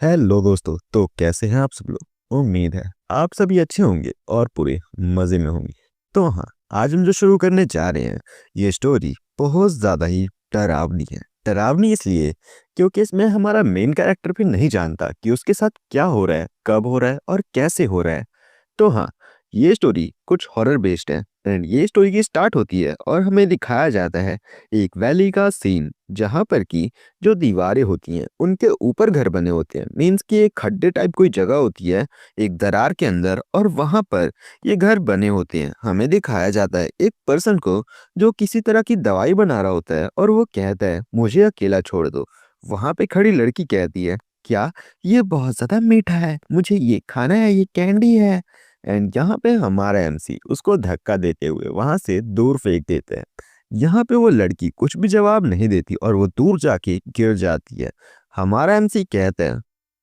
Hello दोस्तों। तो कैसे हैं आप सब लोग? उम्मीद है आप सभी अच्छे होंगे और पूरे मजे में होंगे। तो हाँ, आज हम जो शुरू करने जा रहे हैं ये स्टोरी बहुत ज़्यादा ही डरावनी है। डरावनी इसलिए क्योंकि इसमें हमारा मेन कैरेक्टर भी नहीं जानता कि उसके साथ क्या हो रहा है, कब हो रहा है और कैसे हो रहा है। तो हाँ, ये स्टोरी कुछ हॉरर बेस्ड है एंड ये स्टोरी की स्टार्ट होती है और हमें दिखाया जाता है एक वैली का सीन, जहाँ पर की जो दीवारें होती हैं उनके ऊपर घर बने होते हैं। मीन्स कि एक खड्डे टाइप कोई जगह होती है एक दरार के अंदर, और वहाँ पर ये घर बने होते हैं। हमें दिखाया जाता है एक पर्सन को जो किसी तरह की दवाई बना रहा होता है और वो कहता है मुझे अकेला छोड़ दो। वहाँ पे खड़ी लड़की कहती है क्या, ये बहुत ज्यादा मीठा है, मुझे ये खाना है, ये कैंडी है। एंड यहाँ पे हमारा एमसी उसको धक्का देते हुए वहां से दूर फेंक देते हैं। यहाँ पे वो लड़की कुछ भी जवाब नहीं देती और वो दूर जाके गिर जाती है। हमारा एमसी कहता है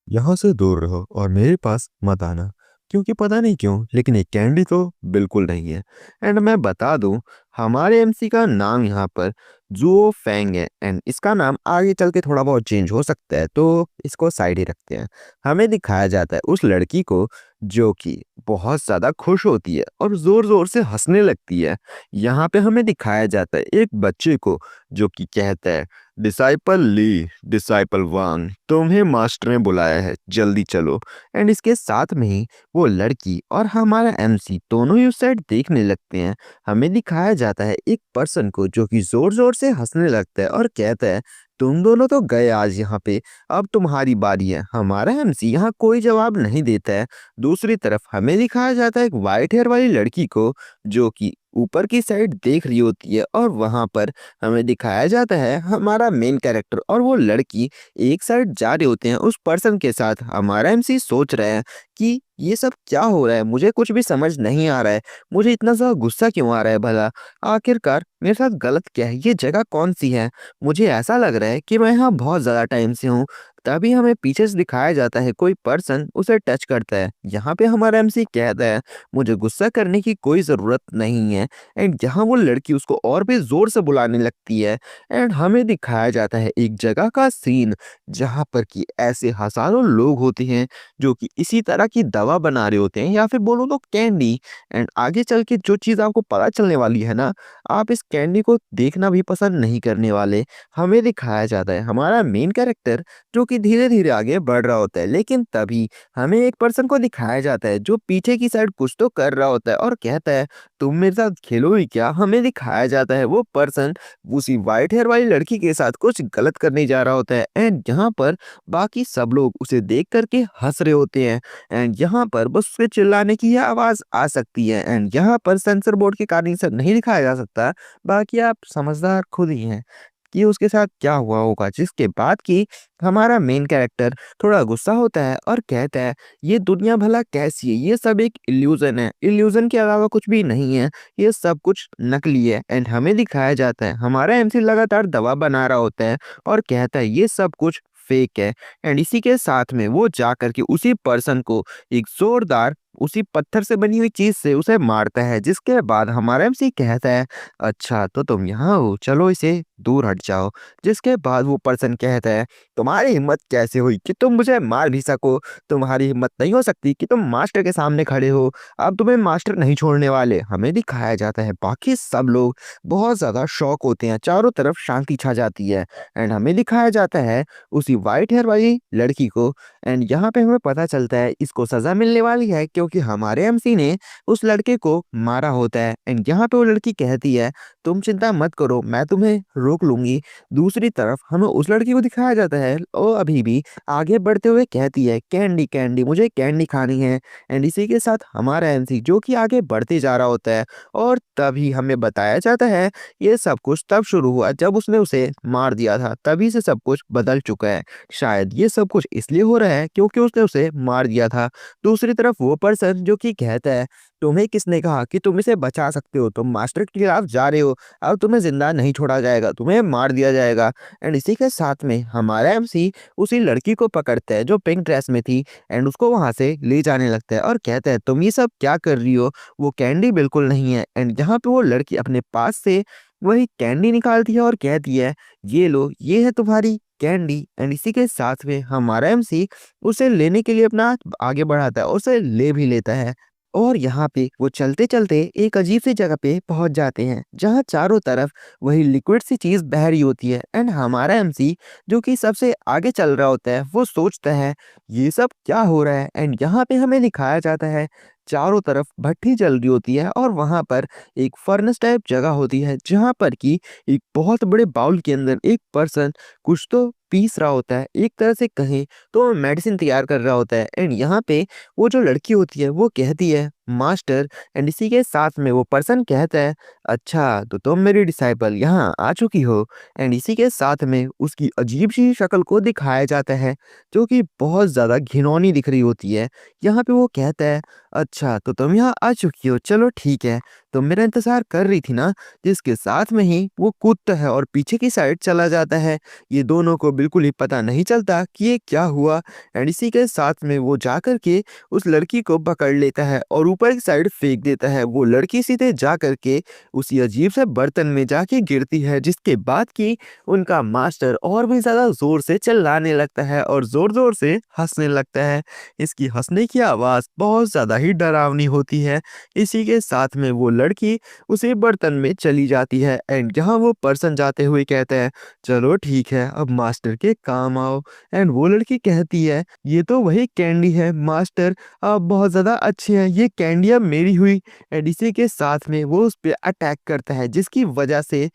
यहाँ से दूर रहो और मेरे पास मत आना, क्योंकि पता नहीं क्यों लेकिन एक कैंडी तो बिल्कुल नहीं है। एंड मैं बता दूं, हमारे एमसी का नाम यहाँ पर जुओ फैंग है एंड इसका नाम आगे चल के थोड़ा बहुत चेंज हो सकता है, तो इसको साइड ही रखते हैं। हमें दिखाया जाता है उस लड़की को जो कि बहुत ज्यादा खुश होती है और जोर जोर से हंसने लगती है। यहाँ पे हमें दिखाया जाता है एक बच्चे को जो कि कहता है डिसाइपल ली, डिसाइपल वांग, तुम्हें मास्टर ने बुलाया है, जल्दी चलो। एंड इसके साथ में ही वो लड़की और हमारा एमसी दोनों ही उस साइड देखने लगते हैं। हमें दिखाया जाता है एक पर्सन को जो कि जोर जोर से हंसने लगता है और कहता है तुम दोनों तो गए आज यहाँ पे, अब तुम्हारी बारी है। हमारा एमसी यहाँ कोई जवाब नहीं देता है। दूसरी तरफ हमें दिखाया जाता है एक वाइट हेयर वाली लड़की को जो कि ऊपर की साइड देख रही होती है, और वहां पर हमें दिखाया जाता है हमारा मेन कैरेक्टर और वो लड़की एक साइड जा रहे होते हैं उस पर्सन के साथ। हमारा एमसी सोच रहा है कि ये सब क्या हो रहा है, मुझे कुछ भी समझ नहीं आ रहा है, मुझे इतना ज़्यादा गुस्सा क्यों आ रहा है भला, आखिरकार मेरे साथ गलत क्या है, ये जगह कौन सी है, मुझे ऐसा लग रहा है कि मैं यहाँ बहुत ज़्यादा टाइम से हूँ। तभी हमें पीछे से दिखाया जाता है कोई पर्सन उसे टच करता है। यहाँ पे हमारा एमसी कहता है मुझे गुस्सा करने की कोई ज़रूरत नहीं है। एंड जहाँ वो लड़की उसको और भी ज़ोर से बुलाने लगती है। एंड हमें दिखाया जाता है एक जगह का सीन जहाँ पर कि ऐसे हज़ारों लोग होते हैं जो कि इसी तरह की दवा बना रहे होते हैं, या फिर बोलो तो कैंडी। एंड आगे चल के जो चीज़ आपको पता चलने वाली है ना, आप इस कैंडी को देखना भी पसंद नहीं करने वाले। हमें दिखाया जाता है हमारा मेन कैरेक्टर जो कि धीरे धीरे आगे बढ़ रहा होता है, लेकिन तभी हमें एक पर्सन को दिखाया जाता है जो पीछे की साइड कुछ तो कर रहा होता है और कहता है तुम मेरे साथ खेलोगी क्या। हमें दिखाया जाता है वो पर्सन उसी वाइट हेयर वाली लड़की के साथ कुछ गलत करने जा रहा होता है। एंड यहाँ पर बाकी सब लोग उसे देख करके हंस रहे होते हैं। एंड यहाँ पर बस उसके चिल्लाने की आवाज आ सकती है। एंड यहाँ पर सेंसर बोर्ड के कारण इसे नहीं दिखाया जा सकता। बाकी आप समझदार खुद ही हैं कि उसके साथ क्या हुआ होगा, जिसके बाद कि हमारा मेन कैरेक्टर थोड़ा गुस्सा होता है और कहता है ये दुनिया भला कैसी है, ये सब एक इल्यूजन है, इल्यूजन के अलावा कुछ भी नहीं है, ये सब कुछ नकली है। एंड हमें दिखाया जाता है हमारा एमसी लगातार दवा बना रहा होता है और कहता है ये सब कुछ फेक है। एंड इसी के साथ में वो जा करके उसी पर्सन को एक जोरदार उसी पत्थर से बनी हुई चीज से उसे मारता है, जिसके बाद हमारा एमसी कहता है अच्छा तो तुम यहाँ हो, चलो इसे दूर हट जाओ। जिसके बाद वो पर्सन कहता है तुम्हारी हिम्मत कैसे हुई कि तुम मुझे मार भी सको, तुम्हारी हिम्मत नहीं हो सकती कि तुम मास्टर के सामने खड़े हो, अब तुम्हें मास्टर नहीं छोड़ने वाले। हमें दिखाया जाता है बाकी सब लोग बहुत ज्यादा शौक होते हैं, चारों तरफ शांति छा जाती है। एंड हमें दिखाया जाता है उसी वाइट हेयर वाली लड़की को। एंड यहाँ पे हमें पता चलता है इसको सजा मिलने वाली है क्योंकि हमारे एमसी ने उस लड़के को मारा होता है। एंड यहाँ पे वो लड़की कहती है तुम चिंता मत करो, मैं तुम्हें रोक लूंगी। दूसरी तरफ हमें उस लड़की को दिखाया जाता है वो अभी भी आगे बढ़ते हुए कहती है कैंडी कैंडी, मुझे कैंडी खानी है। एंड इसी के साथ हमारा एमसी जो कि आगे बढ़ते जा रहा होता है, और तभी हमें बताया जाता है ये सब कुछ तब शुरू हुआ जब उसने उसे मार दिया था, तभी से सब कुछ बदल चुका है। शायद ये सब कुछ इसलिए हो रहा है क्योंकि उसने उसे मार दिया था। दूसरी तरफ वो पर्सन जो कि कहता है तुम्हें किसने कहा कि तुम इसे बचा सकते हो, तुम मास्टर के खिलाफ जा रहे हो, अब तुम्हें जिंदा नहीं छोड़ा जाएगा, तुम्हें मार दिया जाएगा। एंड इसी के साथ में हमारा एमसी उसी लड़की को पकड़ता है जो पिंक ड्रेस में थी एंड उसको वहां से ले जाने लगता है और कहता है तुम ये सब क्या कर रही हो, वो कैंडी बिल्कुल नहीं है। एंड यहाँ पे वो लड़की अपने पास से वही कैंडी निकालती है और कहती है ये लो, ये है तुम्हारी कैंडी एंड इसी के साथ में हमारा एमसी उसे लेने के लिए अपना हाथ आगे बढ़ाता है और उसे ले भी लेता है। और यहाँ पे वो चलते-चलते एक अजीब सी जगह पे पहुँच जाते हैं, जहाँ चारों तरफ वही लिक्विड सी चीज़ बह रही होती है एंड हमारा एमसी जो कि सबसे आगे चल रहा होता है, वो सोचता है ये सब क्या हो रहा है। एंड यहाँ पे हमें दिखाया जाता है चारों तरफ भट्टी जल रही होती है और वहाँ पर एक फर्नेस टाइप जगह होती है, जहाँ पर कि एक बहुत बड़े बाउल के अंदर एक पर्सन कुछ तो पीस रहा होता है, एक तरह से कहें तो मेडिसिन तैयार कर रहा होता है। एंड यहाँ पे वो जो लड़की होती है वो कहती है मास्टर, एंड इसी के साथ में वो पर्सन कहता है अच्छा तो तुम मेरी डिसाइपल यहाँ आ चुकी हो। एंड इसी के साथ में उसकी अजीब सी शक्ल को दिखाया जाता है, जो कि बहुत ज़्यादा घिनौनी दिख रही होती है। यहाँ पे वो कहता है अच्छा तो तुम यहाँ आ चुकी हो, चलो ठीक है, तुम मेरा इंतज़ार कर रही थी ना। जिसके साथ में ही वो कूदता है और पीछे की साइड चला जाता है। ये दोनों को बिल्कुल ही पता नहीं चलता कि ये क्या हुआ। एंड इसी के साथ में वो जाकर के उस लड़की को पकड़ लेता है और ऊपर की साइड फेंक देता है। वो लड़की सीधे जा करके उसी अजीब से बर्तन में जाके गिरती है, जिसके बाद कि उनका मास्टर और भी ज़्यादा ज़ोर से चिल्लाने लगता है और ज़ोर-ज़ोर से हँसने लगता है। इसकी हँसने की आवाज़ बहुत ज़्यादा ही डरावनी होती है। इसी के साथ में वो लड़की उसी बर्तन में चली जाती है एंड जहाँ वो पर्सन जाते हुए कहता है चलो ठीक है, अब मास्टर के काम आओ। एंड वो लड़की कहती है ये तो वही कैंडी है मास्टर, आप बहुत ज़्यादा अच्छे हैं, ये कैंडी अब मेरी हुई। एंड इसी के साथ में वो उस पे अटैक करता है, जिसकी वजह से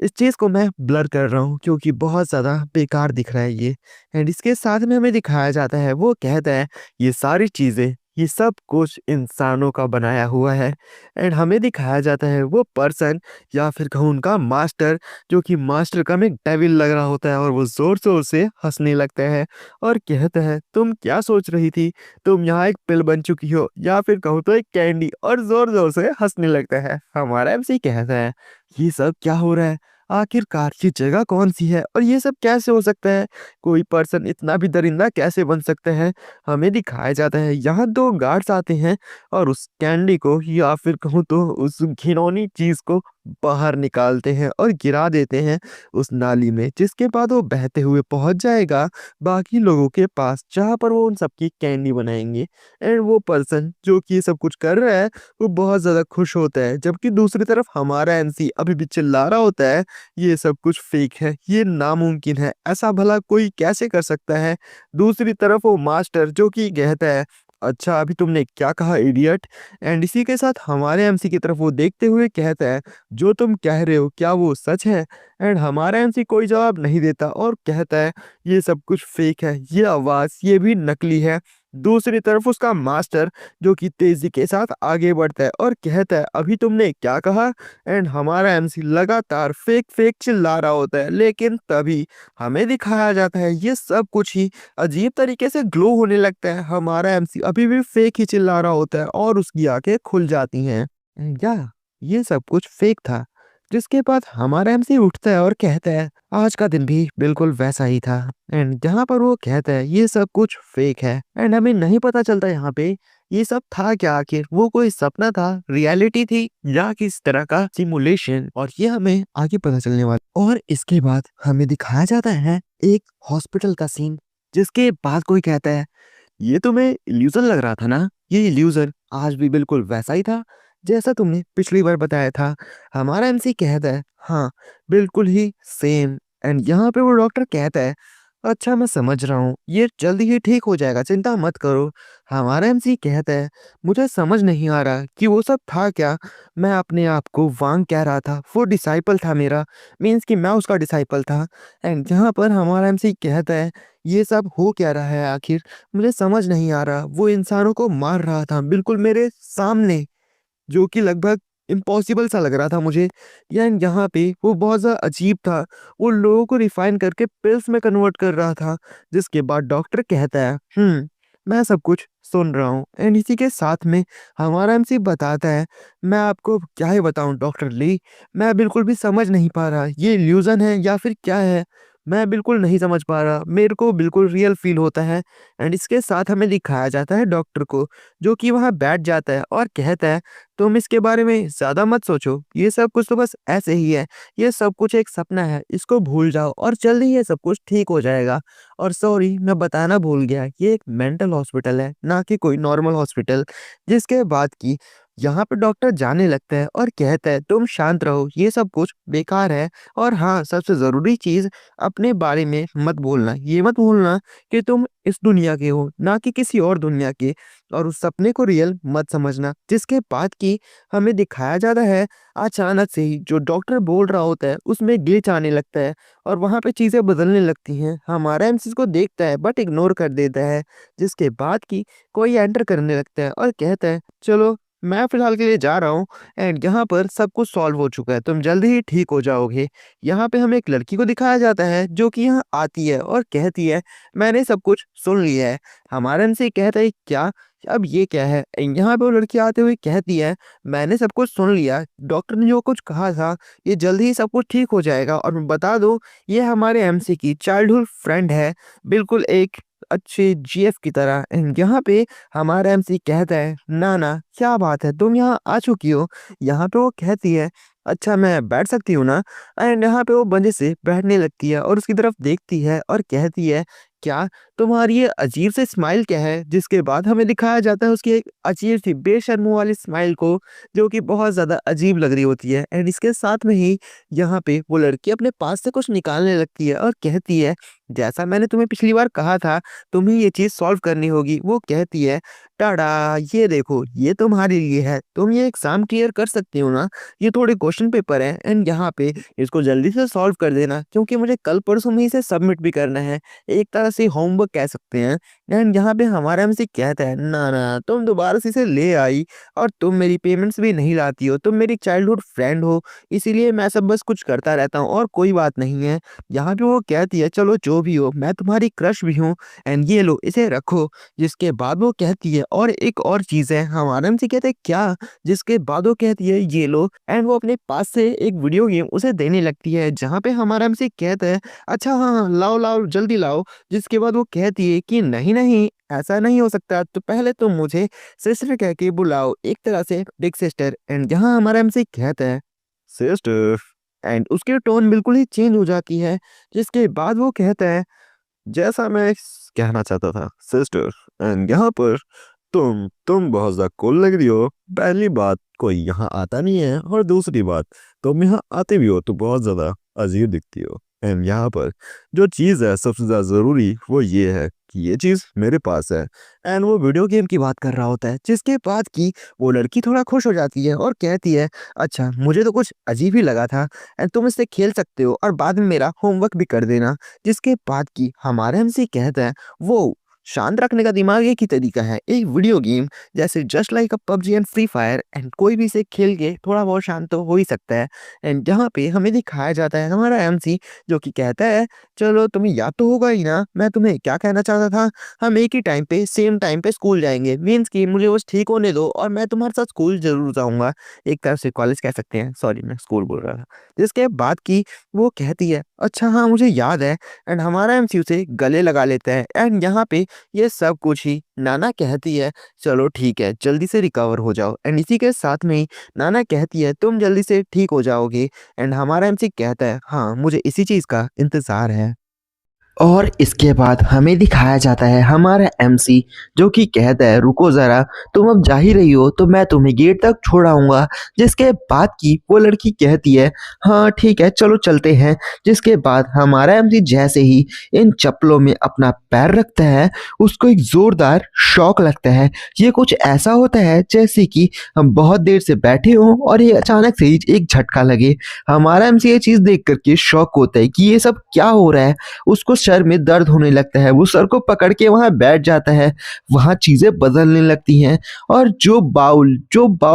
इस चीज़ को मैं ब्लर कर रहा हूँ क्योंकि बहुत ज़्यादा बेकार दिख रहा है ये। एंड इसके साथ में हमें दिखाया जाता है, वो कहता है ये सारी चीज़ें, ये सब कुछ इंसानों का बनाया हुआ है। एंड हमें दिखाया जाता है वो पर्सन या फिर कहूँ उनका मास्टर, जो कि मास्टर का में डेविल लग रहा होता है और वो ज़ोर-ज़ोर से हँसने लगता है और कहता है तुम क्या सोच रही थी? तुम यहाँ एक पिल बन चुकी हो या फिर कहूँ तो एक कैंडी, और ज़ोर-ज़ोर से हँसने लगता है। हमारा एमसी कहता है ये सब क्या हो रहा है? आखिरकार ये जगह कौन-सी है और ये सब कैसे हो सकता है? कोई पर्सन इतना भी दरिंदा कैसे बन सकता है? हमें दिखाया जाता है यहाँ 2 गार्ड्स आते हैं और उस कैंडी को या फिर कहूँ तो उस घिनौनी चीज़ को बाहर निकालते हैं और गिरा देते हैं उस नाली में, जिसके बाद वो बहते हुए पहुँच जाएगा बाकी लोगों के पास, जहाँ पर वो उन सबकी कैंडी बनाएँगे। एंड वो पर्सन जो कि ये सब कुछ कर रहा है, वो बहुत ज़्यादा खुश होता है, जबकि दूसरी तरफ हमारा एमसी अभी भी चिल्ला रहा होता है ये सब कुछ फेक है, ये नामुमकिन है, ऐसा भला कोई कैसे कर सकता है। दूसरी तरफ वो मास्टर जो कि कहता है अच्छा अभी तुमने क्या कहा इडियट। एंड इसी के साथ हमारे एमसी की तरफ वो देखते हुए कहता है जो तुम कह रहे हो क्या वो सच है। एंड हमारा एमसी कोई जवाब नहीं देता और कहता है ये सब कुछ फेक है, ये आवाज़ ये भी नकली है। दूसरी तरफ उसका मास्टर जो कि तेजी के साथ आगे बढ़ता है और कहता है अभी तुमने क्या कहा। एंड हमारा एमसी लगातार फेक फेक चिल्ला रहा होता है, लेकिन तभी हमें दिखाया जाता है ये सब कुछ ही अजीब तरीके से ग्लो होने लगता है। हमारा एमसी अभी भी फेक ही चिल्ला रहा होता है और उसकी आंखें खुल जाती हैं। या ये सब कुछ फेक था। जिसके बाद हमारा एमसी उठता है और कहता है आज का दिन भी बिल्कुल वैसा ही था। एंड जहाँ पर वो कहता है ये सब कुछ फेक है एंड हमें नहीं पता चलता यहाँ पे ये सब था क्या, आखिर वो कोई सपना था, रियलिटी थी या किस तरह का सिमुलेशन, और ये हमें आगे पता चलने वाला। और इसके बाद हमें दिखाया जाता है एक हॉस्पिटल का सीन, जिसके बाद कोई कहता है ये तुम्हें इल्यूजन लग रहा था ना, ये इल्यूजन आज भी बिल्कुल वैसा ही था जैसा तुमने पिछली बार बताया था। हमारा एमसी कहता है हाँ बिल्कुल ही सेम। एंड यहाँ पे वो डॉक्टर कहता है अच्छा मैं समझ रहा हूँ, ये जल्दी ही ठीक हो जाएगा, चिंता मत करो। हमारा एमसी कहता है मुझे समझ नहीं आ रहा कि वो सब था क्या। मैं अपने आप को वांग कह रहा था, वो डिसाइपल था मेरा, मीन्स कि मैं उसका डिसाइपल था। एंड जहाँ पर हमारा एमसी कहता है ये सब हो क्या रहा है आखिर, मुझे समझ नहीं आ रहा। वो इंसानों को मार रहा था बिल्कुल मेरे सामने, जो कि लगभग इम्पॉसिबल सा लग रहा था मुझे। यहाँ पे वो बहुत ज़्यादा अजीब था, वो लोगों को रिफाइन करके पिल्स में कन्वर्ट कर रहा था। जिसके बाद डॉक्टर कहता है मैं सब कुछ सुन रहा हूँ। एंड इसी के साथ में हमारा एमसी बताता है मैं आपको क्या ही बताऊँ डॉक्टर ली, मैं बिल्कुल भी समझ नहीं पा रहा ये इल्यूजन है या फिर क्या है। मैं बिल्कुल नहीं समझ पा रहा, मेरे को बिल्कुल रियल फील होता है। एंड इसके साथ हमें दिखाया जाता है डॉक्टर को, जो कि वहाँ बैठ जाता है और कहता है तुम इसके बारे में ज़्यादा मत सोचो, ये सब कुछ तो बस ऐसे ही है, ये सब कुछ एक सपना है, इसको भूल जाओ और जल्दी ही ये सब कुछ ठीक हो जाएगा। और सॉरी मैं बताना भूल गया, ये एक मेंटल हॉस्पिटल है, ना कि कोई नॉर्मल हॉस्पिटल। जिसके बाद की यहाँ पे डॉक्टर जाने लगता है और कहता है तुम शांत रहो, ये सब कुछ बेकार है। और हाँ, सबसे ज़रूरी चीज़, अपने बारे में मत भूलना, ये मत भूलना कि तुम इस दुनिया के हो, ना कि किसी और दुनिया के। और उस सपने को रियल मत समझना। जिसके बाद की हमें दिखाया जाता है, अचानक से ही जो डॉक्टर बोल रहा होता है उसमें ग्लिच आने लगता है और वहाँ पे चीज़ें बदलने लगती हैं। हमारा एमसी को देखता है बट इग्नोर कर देता है। जिसके बाद की कोई एंटर करने लगता है और कहता है चलो मैं फ़िलहाल के लिए जा रहा हूँ एंड यहाँ पर सब कुछ सॉल्व हो चुका है, तुम जल्दी ही ठीक हो जाओगे। यहाँ पे हमें एक लड़की को दिखाया जाता है जो कि यहाँ आती है और कहती है मैंने सब कुछ सुन लिया है। हमारा एमसी कहता है क्या, अब ये क्या है? यहाँ पे वो लड़की आते हुए कहती है मैंने सब कुछ सुन लिया, डॉक्टर ने जो कुछ कहा था ये जल्दी ही सब कुछ ठीक हो जाएगा। और मैं बता दूँ, ये हमारे एमसी की चाइल्डहुड फ्रेंड है, बिल्कुल एक अच्छे जीएफ की तरह। एंड यहाँ पे हमारा एमसी कहता है ना ना क्या बात है, तुम यहाँ आ चुकी हो। यहाँ पे वो कहती है अच्छा मैं बैठ सकती हूँ ना। एंड यहाँ पे वो मजे से बैठने लगती है और उसकी तरफ देखती है और कहती है क्या तुम्हारी ये अजीब से स्माइल क्या है। जिसके बाद हमें दिखाया जाता है उसकी एक अजीब सी बेशर्मों वाली स्माइल को, जो कि बहुत ज़्यादा अजीब लग रही होती है। एंड इसके साथ में ही यहाँ पे वो लड़की अपने पास से कुछ निकालने लगती है और कहती है जैसा मैंने तुम्हें पिछली बार कहा था, तुम्हें ये चीज़ सॉल्व करनी होगी। वो कहती है टाडा, ये देखो ये तुम्हारे लिए है, तुम ये एग्जाम क्लियर कर सकती हो ना, ये थोड़े क्वेश्चन पेपर हैं एंड यहाँ पे इसको जल्दी से सॉल्व कर देना, क्योंकि मुझे कल परसों में इसे सबमिट भी करना है, एक तरह से होमवर्क कह सकते हैं। एंड यहाँ पे हमारा एमसी कहता है ना ना तुम दोबारा से इसे ले आई और तुम मेरी पेमेंट्स भी नहीं लाती हो, तुम मेरी चाइल्डहुड फ्रेंड हो, इसीलिए मैं सब बस कुछ करता रहता हूँ और कोई बात नहीं है। यहाँ पे वो कहती है चलो जो भी हो, मैं तुम्हारी क्रश भी हूँ एंड ये लो इसे रखो। जिसके बाद वो कहती है और एक और चीज़ है। हमारा एमसी कहते हैं क्या? जिसके बाद वो कहती है ये लो एंड वो अपने पास से एक वीडियो गेम उसे देने लगती है, जहाँ पे हमारा एमसी कहता है अच्छा हाँ हाँ लाओ लाओ जल्दी लाओ। जिसके बाद वो कहती है कि नहीं नहीं ऐसा नहीं हो सकता, तो पहले तुम मुझे सिस्टर कह के बुलाओ, एक तरह से बिग सिस्टर। एंड यहाँ हमारा एमसी कहता है सिस्टर एंड उसकी टोन बिल्कुल ही चेंज हो जाती है। जिसके बाद वो कहता है जैसा मैं कहना चाहता था सिस्टर। एंड यहाँ पर तुम बहुत ज़्यादा कूल लग रही हो। पहली बात कोई यहाँ आता नहीं है और दूसरी बात तुम यहाँ आते भी हो तो बहुत ज़्यादा अजीब दिखती हो। एंड यहाँ पर जो चीज़ है सबसे ज़्यादा ज़रूरी वो ये है कि ये चीज़ मेरे पास है। एंड वो वीडियो गेम की बात कर रहा होता है। जिसके बाद की वो लड़की थोड़ा खुश हो जाती है और कहती है अच्छा मुझे तो कुछ अजीब ही लगा था एंड तुम इससे खेल सकते हो और बाद में मेरा होमवर्क भी कर देना। जिसके बाद की हमारा एमसी कहता है वो शांत रखने का दिमाग एक ही तरीका है, एक वीडियो गेम जैसे just like a PUBG and free fire. And कोई भी इसे खेल के थोड़ा बहुत शांत तो हो ही सकता है। एंड जहाँ पे हमें दिखाया जाता है हमारा एमसी, जो कि कहता है चलो तुम्हें याद तो होगा ही ना मैं तुम्हें क्या कहना चाहता था, हम एक ही टाइम पे सेम टाइम पे स्कूल जाएंगे, मीन्स कि मुझे बस ठीक होने दो और मैं तुम्हारे साथ स्कूल जरूर जाऊंगा। एक तरह से कॉलेज कह सकते हैं, सॉरी मैं स्कूल बोल रहा था। जिसके बाद की वो कहती है अच्छा हाँ मुझे याद है। एंड हमारा एमसी उसे गले लगा लेता है। एंड यहाँ पे ये सब कुछ ही नाना कहती है चलो ठीक है जल्दी से रिकवर हो जाओ। एंड इसी के साथ में ही नाना कहती है तुम जल्दी से ठीक हो जाओगे। एंड हमारा एमसी कहता है हाँ मुझे इसी चीज़ का इंतज़ार है। और इसके बाद हमें दिखाया जाता है हमारा एमसी, जो कि कहता है रुको ज़रा, तुम अब जा ही रही हो तो मैं तुम्हें गेट तक छोड़ आऊँगा। जिसके बाद की वो लड़की कहती है हाँ ठीक है चलो चलते हैं। जिसके बाद हमारा एमसी जैसे ही इन चप्पलों में अपना पैर रखता है, उसको एक ज़ोरदार शॉक लगता है। ये कुछ ऐसा होता है जैसे कि हम बहुत देर से बैठे हों और ये अचानक से ही एक झटका लगे। हमारा एमसी ये चीज़ देख करके शॉक होता है कि ये सब क्या हो रहा है। उसको सर में दर्द होने लगता है। वो सर को पकड़ के वहाँ बैठ जाता है। वहाँ चीज़ें बदलने लगती हैं और जो बाउल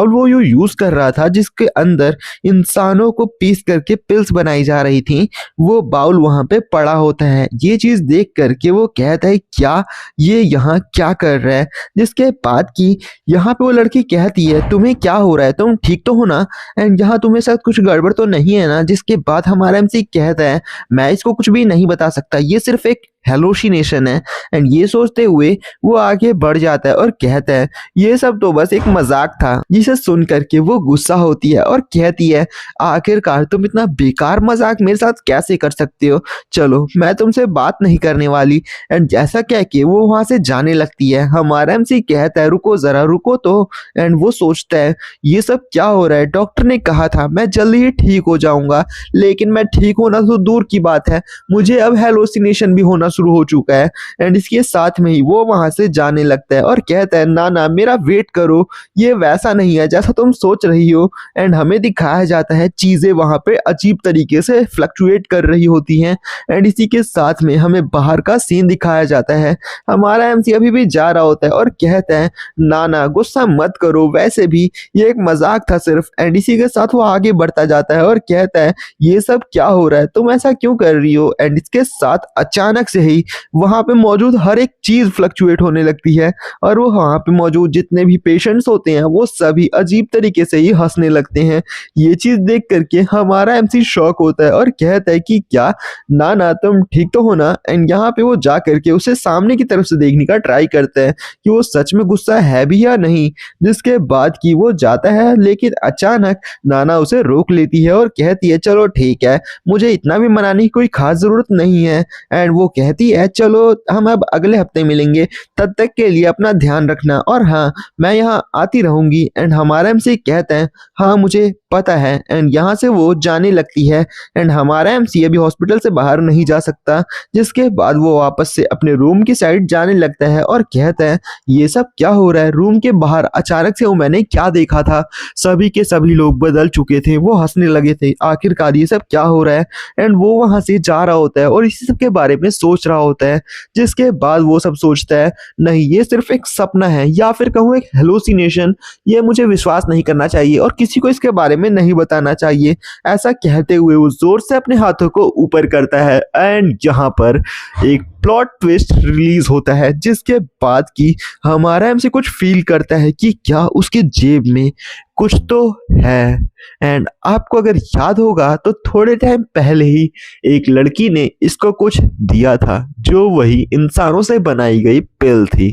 वो यूज़ कर रहा था जिसके अंदर इंसानों को पीस करके पिल्स बनाई जा रही थी, वो बाउल वहाँ पे पड़ा होता है। ये चीज़ देख करके वो कहता है क्या ये यहाँ क्या कर रहा है? जिसके बाद कि यहाँ पे वो लड़की कहती है तुम्हें क्या हो रहा है? तुम ठीक तो हो ना? एंड यहाँ तुम्हें साथ कुछ गड़बड़ तो नहीं है ना? जिसके बाद हमारा एमसी कहता है मैं इसको कुछ भी नहीं बता सकता, ये सिर्फ एक हेलोसिनेशन है। एंड ये सोचते हुए वो आगे बढ़ जाता है और कहता है ये सब तो बस एक मजाक था। जिसे सुन करके वो गुस्सा होती है और कहती है आखिरकार तुम इतना बेकार मजाक मेरे साथ कैसे कर सकते हो? चलो मैं तुमसे बात नहीं करने वाली। एंड जैसा कह के वो वहां से जाने लगती है। हमारा एमसी कहता है रुको जरा, रुको तो। एंड वो सोचता है ये सब क्या हो रहा है? डॉक्टर ने कहा था मैं जल्दी ही ठीक हो जाऊंगा, लेकिन मैं ठीक होना तो दूर की बात है, मुझे अब हेलोसिनेशन भी होना शुरू हो चुका है। एंड इसके साथ में ही वो वहां से जाने लगता है और कहता है ना ना मेरा वेट करो, ये वैसा नहीं है जैसा तुम सोच रही हो। एंड हमें दिखाया जाता है चीजें वहां पे अजीब तरीके से फ्लक्चुएट कर रही होती हैं। एंड इसी के साथ में हमें बाहर का सीन दिखाया जाता है। हमारा एमसी अभी भी जा रहा होता है और कहता है ना ना गुस्सा मत करो, वैसे भी ये एक मजाक था सिर्फ। एंड इसी के साथ वो आगे बढ़ता जाता है और कहता है ये सब क्या हो रहा है, तुम ऐसा क्यों कर रही हो? एंड इसके साथ अचानक से ही वहां पे मौजूद हर एक चीज फ्लक्चुएट होने लगती है और वो वहां पे मौजूद जितने भी पेशेंट्स होते हैं वो सभी अजीब तरीके से ही हंसने लगते हैं। ये चीज देख करके हमारा एमसी शॉक होता है और कहता है कि क्या ना ना तुम ठीक तो हो ना? एंड यहाँ पे वो जा करके उसे सामने की तरफ से देखने का ट्राई करता है कि वो सच में गुस्सा है भी या नहीं। जिसके बाद कि वो जाता है, लेकिन अचानक नाना उसे रोक लेती है और कहती है चलो ठीक है, मुझे इतना भी मनाने की कोई खास जरूरत नहीं है। एंड वो कहती है चलो हम अब अगले हफ्ते मिलेंगे, तब तक के लिए अपना ध्यान रखना और हाँ मैं यहाँ आती रहूंगी। एंड हमारा एमसी कहता है हाँ मुझे पता है। एंड यहाँ से वो जाने लगती है। एंड हमारा एमसी अभी हॉस्पिटल से बाहर नहीं जा सकता। जिसके बाद वो वापस से अपने रूम की साइड जाने लगता है और कहता है ये सब क्या हो रहा है? रूम के बाहर अचानक से वो मैंने क्या देखा था? सभी के सभी लोग बदल चुके थे, वो हंसने लगे थे, आखिरकार ये सब क्या हो रहा है? एंड वो वहां से जा रहा होता है और इसी सब के बारे में सोच रहा होता है। जिसके बाद वो सब सोचता है नहीं ये सिर्फ एक सपना है या फिर कहूँ एक हेलोसिनेशन, ये मुझे विश्वास नहीं करना चाहिए और किसी को इसके बारे में नहीं बताना चाहिए। ऐसा कहते हुए वो जोर से अपने हाथों को ऊपर करता है। एंड यहाँ पर एक प्लॉट ट्विस्ट रिलीज होता है जिसके बाद कि हमारा एमसी कुछ फील करता है कि क्या उसके जेब में कुछ तो है। एंड आपको अगर याद होगा तो थोड़े टाइम पहले ही एक लड़की ने इसको कुछ दिया था जो वही इंसानों से बनाई गई पिल थी।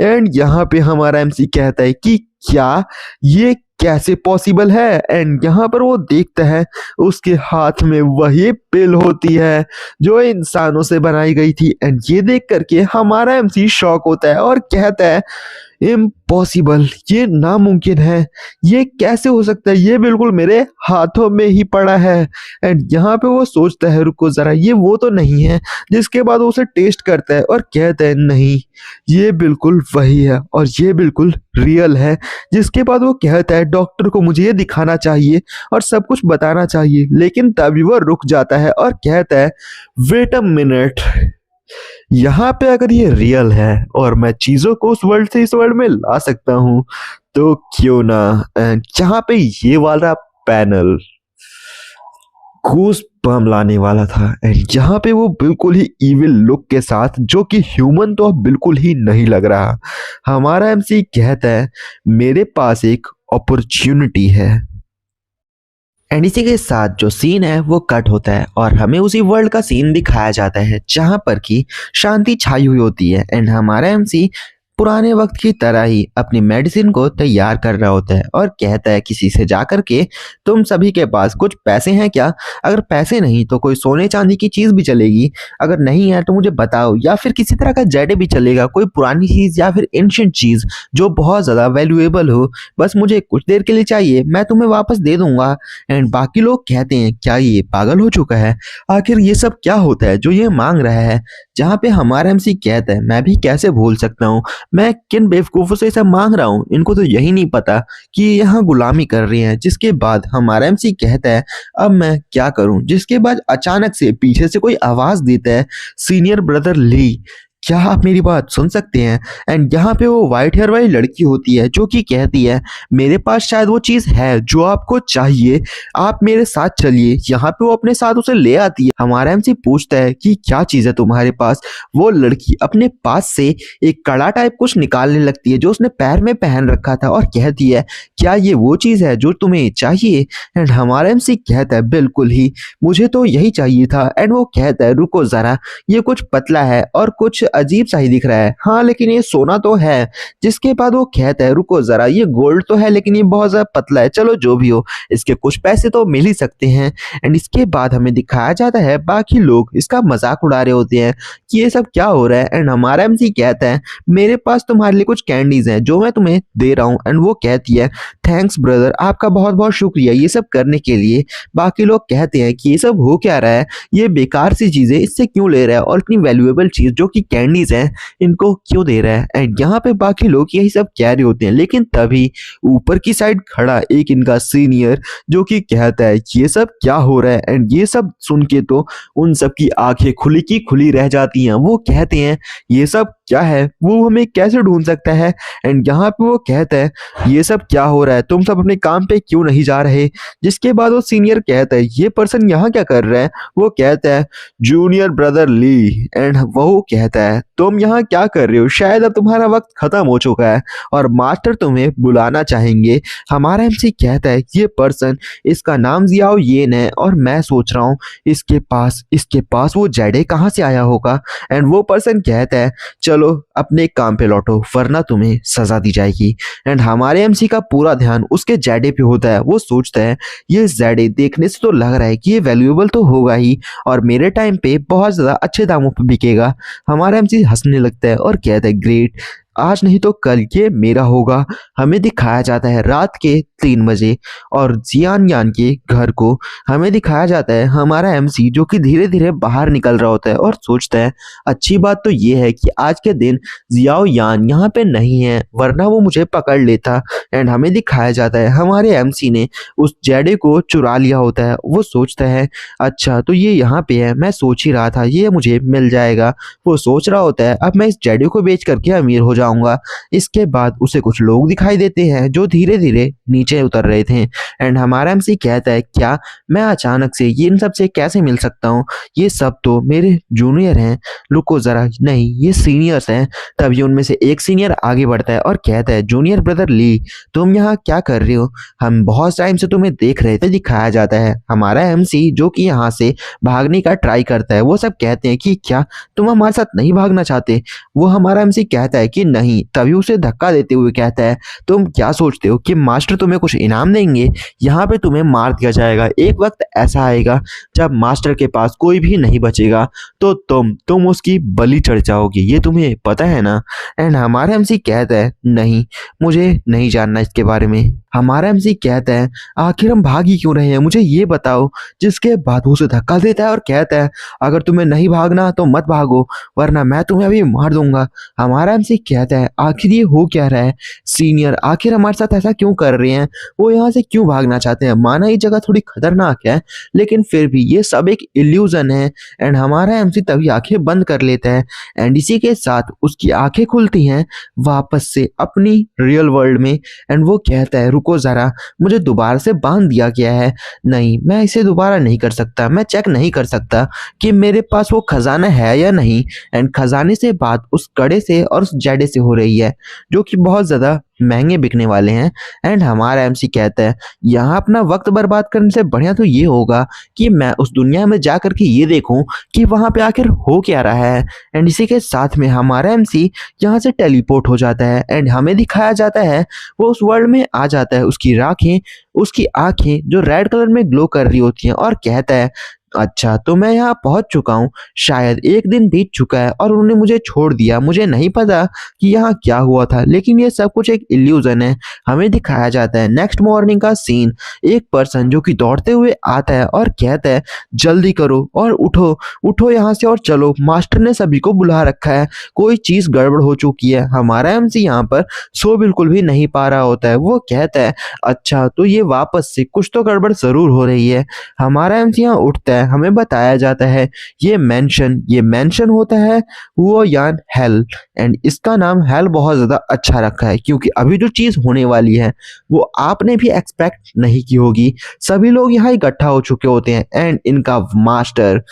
एंड यहाँ पे हमारा एमसी कहता है कि क्या ये कैसे पॉसिबल है? एंड यहाँ पर वो देखता है उसके हाथ में वही पिल होती है जो इंसानों से बनाई गई थी। एंड ये देख करके हमारा एमसी शॉक होता है और कहता है इम्पॉसिबल, ये नामुमकिन है, ये कैसे हो सकता है? ये बिल्कुल मेरे हाथों में ही पड़ा है। एंड यहाँ पे वो सोचता है रुको जरा, ये वो तो नहीं है। जिसके बाद वो उसे टेस्ट करता है और कहता है नहीं ये बिल्कुल वही है और ये बिल्कुल रियल है। जिसके बाद वो कहता है डॉक्टर को मुझे ये दिखाना चाहिए और सब कुछ बताना चाहिए, लेकिन तभी वो रुक जाता है और कहता है वेट अ मिनट, यहाँ पे अगर ये रियल है और मैं चीजों को उस वर्ल्ड से इस वर्ल्ड में ला सकता हूँ तो क्यों ना। जहाँ पे ये वाला पैनल गूस बम लाने वाला था। एंड यहाँ पे वो बिल्कुल ही इविल लुक के साथ, जो कि ह्यूमन तो अब बिल्कुल ही नहीं लग रहा। हमारा एमसी कहता है मेरे पास एक अपॉर्चुनिटी है। एंड इसी के साथ जो सीन है वो कट होता है और हमें उसी वर्ल्ड का सीन दिखाया जाता है जहां पर की शांति छाई हुई होती है। एंड हमारा एमसी पुराने वक्त की तरह ही अपनी मेडिसिन को तैयार कर रहा होता है और कहता है किसी से जाकर के तुम सभी के पास कुछ पैसे हैं क्या? अगर पैसे नहीं तो कोई सोने चांदी की चीज भी चलेगी, अगर नहीं है तो मुझे बताओ, या फिर किसी तरह का जेड भी चलेगा, कोई पुरानी चीज या फिर एंशिएंट चीज जो बहुत ज्यादा वैल्यूएबल हो, बस मुझे कुछ देर के लिए चाहिए, मैं तुम्हें वापस दे दूंगा। एंड बाकी लोग कहते हैं क्या ये पागल हो चुका है? आखिर ये सब क्या होता है जो ये मांग रहा है? जहाँ पे हमारा एमसी कहता है मैं भी कैसे भूल सकता हूँ, मैं किन बेवकूफ़ों से सब मांग रहा हूँ, इनको तो यही नहीं पता कि ये यहाँ गुलामी कर रहे हैं। जिसके बाद हमारा एमसी कहता है अब मैं क्या करूँ, जिसके बाद अचानक से पीछे से कोई आवाज़ देता है सीनियर ब्रदर ली, क्या आप मेरी बात सुन सकते हैं? एंड यहाँ पे वो व्हाइट हेयर वाली लड़की होती है जो कि कहती है मेरे पास शायद वो चीज़ है जो आपको चाहिए, आप मेरे साथ चलिए। यहाँ पे वो अपने साथ उसे ले आती है। हमारा एमसी पूछता है कि क्या चीज़ है तुम्हारे पास। वो लड़की अपने पास से एक कड़ा टाइप कुछ निकालने लगती है जो उसने पैर में पहन रखा था और कहती है क्या ये वो चीज़ है जो तुम्हें चाहिए? एंड हमारा एमसी कहता है बिल्कुल ही, मुझे तो यही चाहिए था। एंड वो कहता है रुको ज़रा, ये कुछ पतला है और कुछ अजीब सा ही दिख रहा है, हाँ लेकिन ये सोना तो है। जिसके बाद वो कहता है रुको जरा, ये गोल्ड तो है लेकिन ये बहुत ज्यादा पतला है, चलो जो भी हो इसके कुछ पैसे तो मिल ही सकते हैं। एंड इसके बाद हमें दिखाया जाता है बाकी लोग इसका मजाक उड़ा रहे होते हैं कि ये सब क्या हो रहा है। एंड हमारा एमसी कहता है मेरे पास तुम्हारे लिए कुछ कैंडीज हैं जो मैं तुम्हें दे रहा हूँ। एंड वो कहती है थैंक्स ब्रदर, आपका बहुत बहुत शुक्रिया ये सब करने के लिए। बाकी लोग कहते हैं कि ये सब हो क्या रहा है, ये बेकार सी चीजें इससे क्यों ले रहा है और इतनी वैल्यूएबल चीज जो कि कैंडीज हैं इनको क्यों दे रहा है। एंड यहाँ पे बाकी लोग यही सब कह रहे होते हैं, लेकिन तभी ऊपर की साइड खड़ा एक इनका सीनियर जो कि कहता है ये सब क्या हो रहा है। एंड ये सब सुन के तो उन सब की आंखें खुली की खुली रह जाती हैं। वो कहते हैं ये सब क्या है, वो हमें कैसे ढूंढ सकता है। एंड यहाँ पे वो कहता है ये सब क्या हो रहा है, तुम सब अपने काम पे क्यों नहीं जा रहे। जिसके बाद वो सीनियर कहता है ये पर्सन यहाँ क्या कर रहा है। वो कहता है जूनियर ब्रदर ली। एंड वो कहता है तुम यहाँ क्या कर रहे हो, शायद अब तुम्हारा वक्त खत्म हो चुका है और मास्टर तुम्हें बुलाना चाहेंगे। हमारा एमसी कहता है ये पर्सन, इसका नाम जियाओ येन है और मैं सोच रहा हूँ इसके पास वो जेडे कहाँ से आया होगा। एंड वो पर्सन कहता है चलो अपने काम पे लौटो वरना तुम्हें सजा दी जाएगी। एंड हमारे एमसी का पूरा ध्यान उसके जेडे पे होता है। वो सोचता है ये जेडे देखने से तो लग रहा है कि ये वैल्यूएबल तो होगा ही और मेरे टाइम पे बहुत ज़्यादा अच्छे दामों पे बिकेगा। हमारा एमसी हंसने लगता है और कहता है ग्रेट, आज नहीं तो कल ये मेरा होगा। हमें दिखाया जाता है रात के 3 बजे और जियान यान के घर को हमें दिखाया जाता है हमारा एमसी जो कि धीरे धीरे बाहर निकल रहा होता है और सोचता है अच्छी बात तो ये है कि आज के दिन जियाओ यान यहाँ पे नहीं है वरना वो मुझे पकड़ लेता। एंड हमें दिखाया जाता है हमारे एमसी ने उस जेडे को चुरा लिया होता है। वो सोचता है अच्छा तो ये यहाँ पे है, मैं सोच ही रहा था ये मुझे मिल जाएगा। वो सोच रहा होता है अब मैं इस जेडे को बेच करके अमीर हो जाऊंगा। इसके बाद उसे कुछ लोग दिखाई देते हैं जो धीरे धीरे नीचे उतर रहे थे। एंड हमारा एमसी कहता है क्या मैं अचानक से ये इन सब से कैसे मिल सकता हूँ, ये सब तो मेरे जूनियर हैं। रुको जरा, नहीं ये सीनियर्स हैं। तभी उनमें से एक सीनियर आगे बढ़ता है और कहता है जूनियर ब्रदर ली, तुम यहाँ क्या कर रहे हो, हम बहुत टाइम से तुम्हें देख रहे थे। दिखाया जाता है हमारा एमसी जो कि यहाँ से भागने का ट्राई करता है। वो सब कहते हैं कि क्या तुम हमारे साथ नहीं भागना चाहते। वो हमारा एमसी कहता है कि नहीं। तभी उसे धक्का देते हुए कहता है तुम क्या सोचते हो कि मास्टर तुम्हें कुछ इनाम देंगे, यहाँ पे तुम्हें मार दिया जाएगा। एक वक्त ऐसा आएगा जब मास्टर के पास कोई भी नहीं बचेगा तो तुम उसकी बलि चढ़ जाओगी, ये तुम्हें पता है ना। एंड हमारा एमसी कहता है नहीं, मुझे नहीं जानना इसके बारे में। हमारा एमसी कहता है आखिर हम भाग ही क्यों रहे हैं, मुझे ये बताओ। जिसके बाद वो उसे धक्का देता है और कहता है अगर तुम्हें नहीं भागना तो मत भागो वरना मैं तुम्हें अभी मार दूंगा। हमारा एमसी कहता है आखिर ये हो क्या रहा है, सीनियर आखिर हमारे साथ ऐसा क्यों कर रहे हैं, वो यहाँ से क्यों भागना चाहते हैं। माना ये जगह थोड़ी खतरनाक है लेकिन फिर भी ये सब एक इल्यूजन है। एंड हमारा एमसी तभी आंखें बंद कर लेता है एंड इसी के साथ उसकी आंखें खुलती हैं वापस से अपनी रियल वर्ल्ड में। एंड वो कहता है रुको जरा, मुझे दोबारा से बांध दिया गया है, नहीं मैं इसे दोबारा नहीं कर सकता, मैं चेक नहीं कर सकता कि मेरे पास वो खजाना है या नहीं। एंड खजाने से बात उस कड़े से और उस जेडे से हो रही है जो कि बहुत ज़्यादा महंगे बिकने वाले हैं। एंड हमारा एमसी कहता है यहाँ अपना वक्त बर्बाद करने से बढ़िया तो ये होगा कि मैं उस दुनिया में जा कर के ये देखूं कि वहाँ पे आखिर हो क्या रहा है। एंड इसी के साथ में हमारा एमसी यहाँ से टेलीपोर्ट हो जाता है एंड हमें दिखाया जाता है वो उस वर्ल्ड में आ जाता है। उसकी आंखें जो रेड कलर में ग्लो कर रही होती हैं और कहता है अच्छा, तो मैं यहाँ पहुँच चुका हूँ। शायद 1 दिन बीत चुका है और उन्होंने मुझे छोड़ दिया। मुझे नहीं पता कि यहाँ क्या हुआ था, लेकिन ये सब कुछ एक इल्यूज़न है। हमें दिखाया जाता है नेक्स्ट मॉर्निंग का सीन। एक पर्सन जो कि दौड़ते हुए आता है और कहता है, "जल्दी करो और उठो, उठो यहाँ से और चलो। मास्टर ने सभी को बुला रखा है। कोई चीज़ गड़बड़ हो चुकी है।" हमारा एमसी यहाँ पर सो बिल्कुल भी नहीं पा रहा होता है। वो कहता है, "अच्छा, तो ये वापस से कुछ तो गड़बड़ ज़रूर हो रही है।" हमारा एमसी यहाँ उठता है। हमें बताया जाता है ये मेंशन होता है वो यान हेल, एंड इसका नाम हेल बहुत ज़्यादा अच्छा रखा है क्योंकि अभी जो चीज़ होने वाली है वो आपने भी एक्सपेक्ट नहीं की होगी। सभी लोग यहाँ इकट्ठा हो चुके होते हैं एंड इनका मास्टर,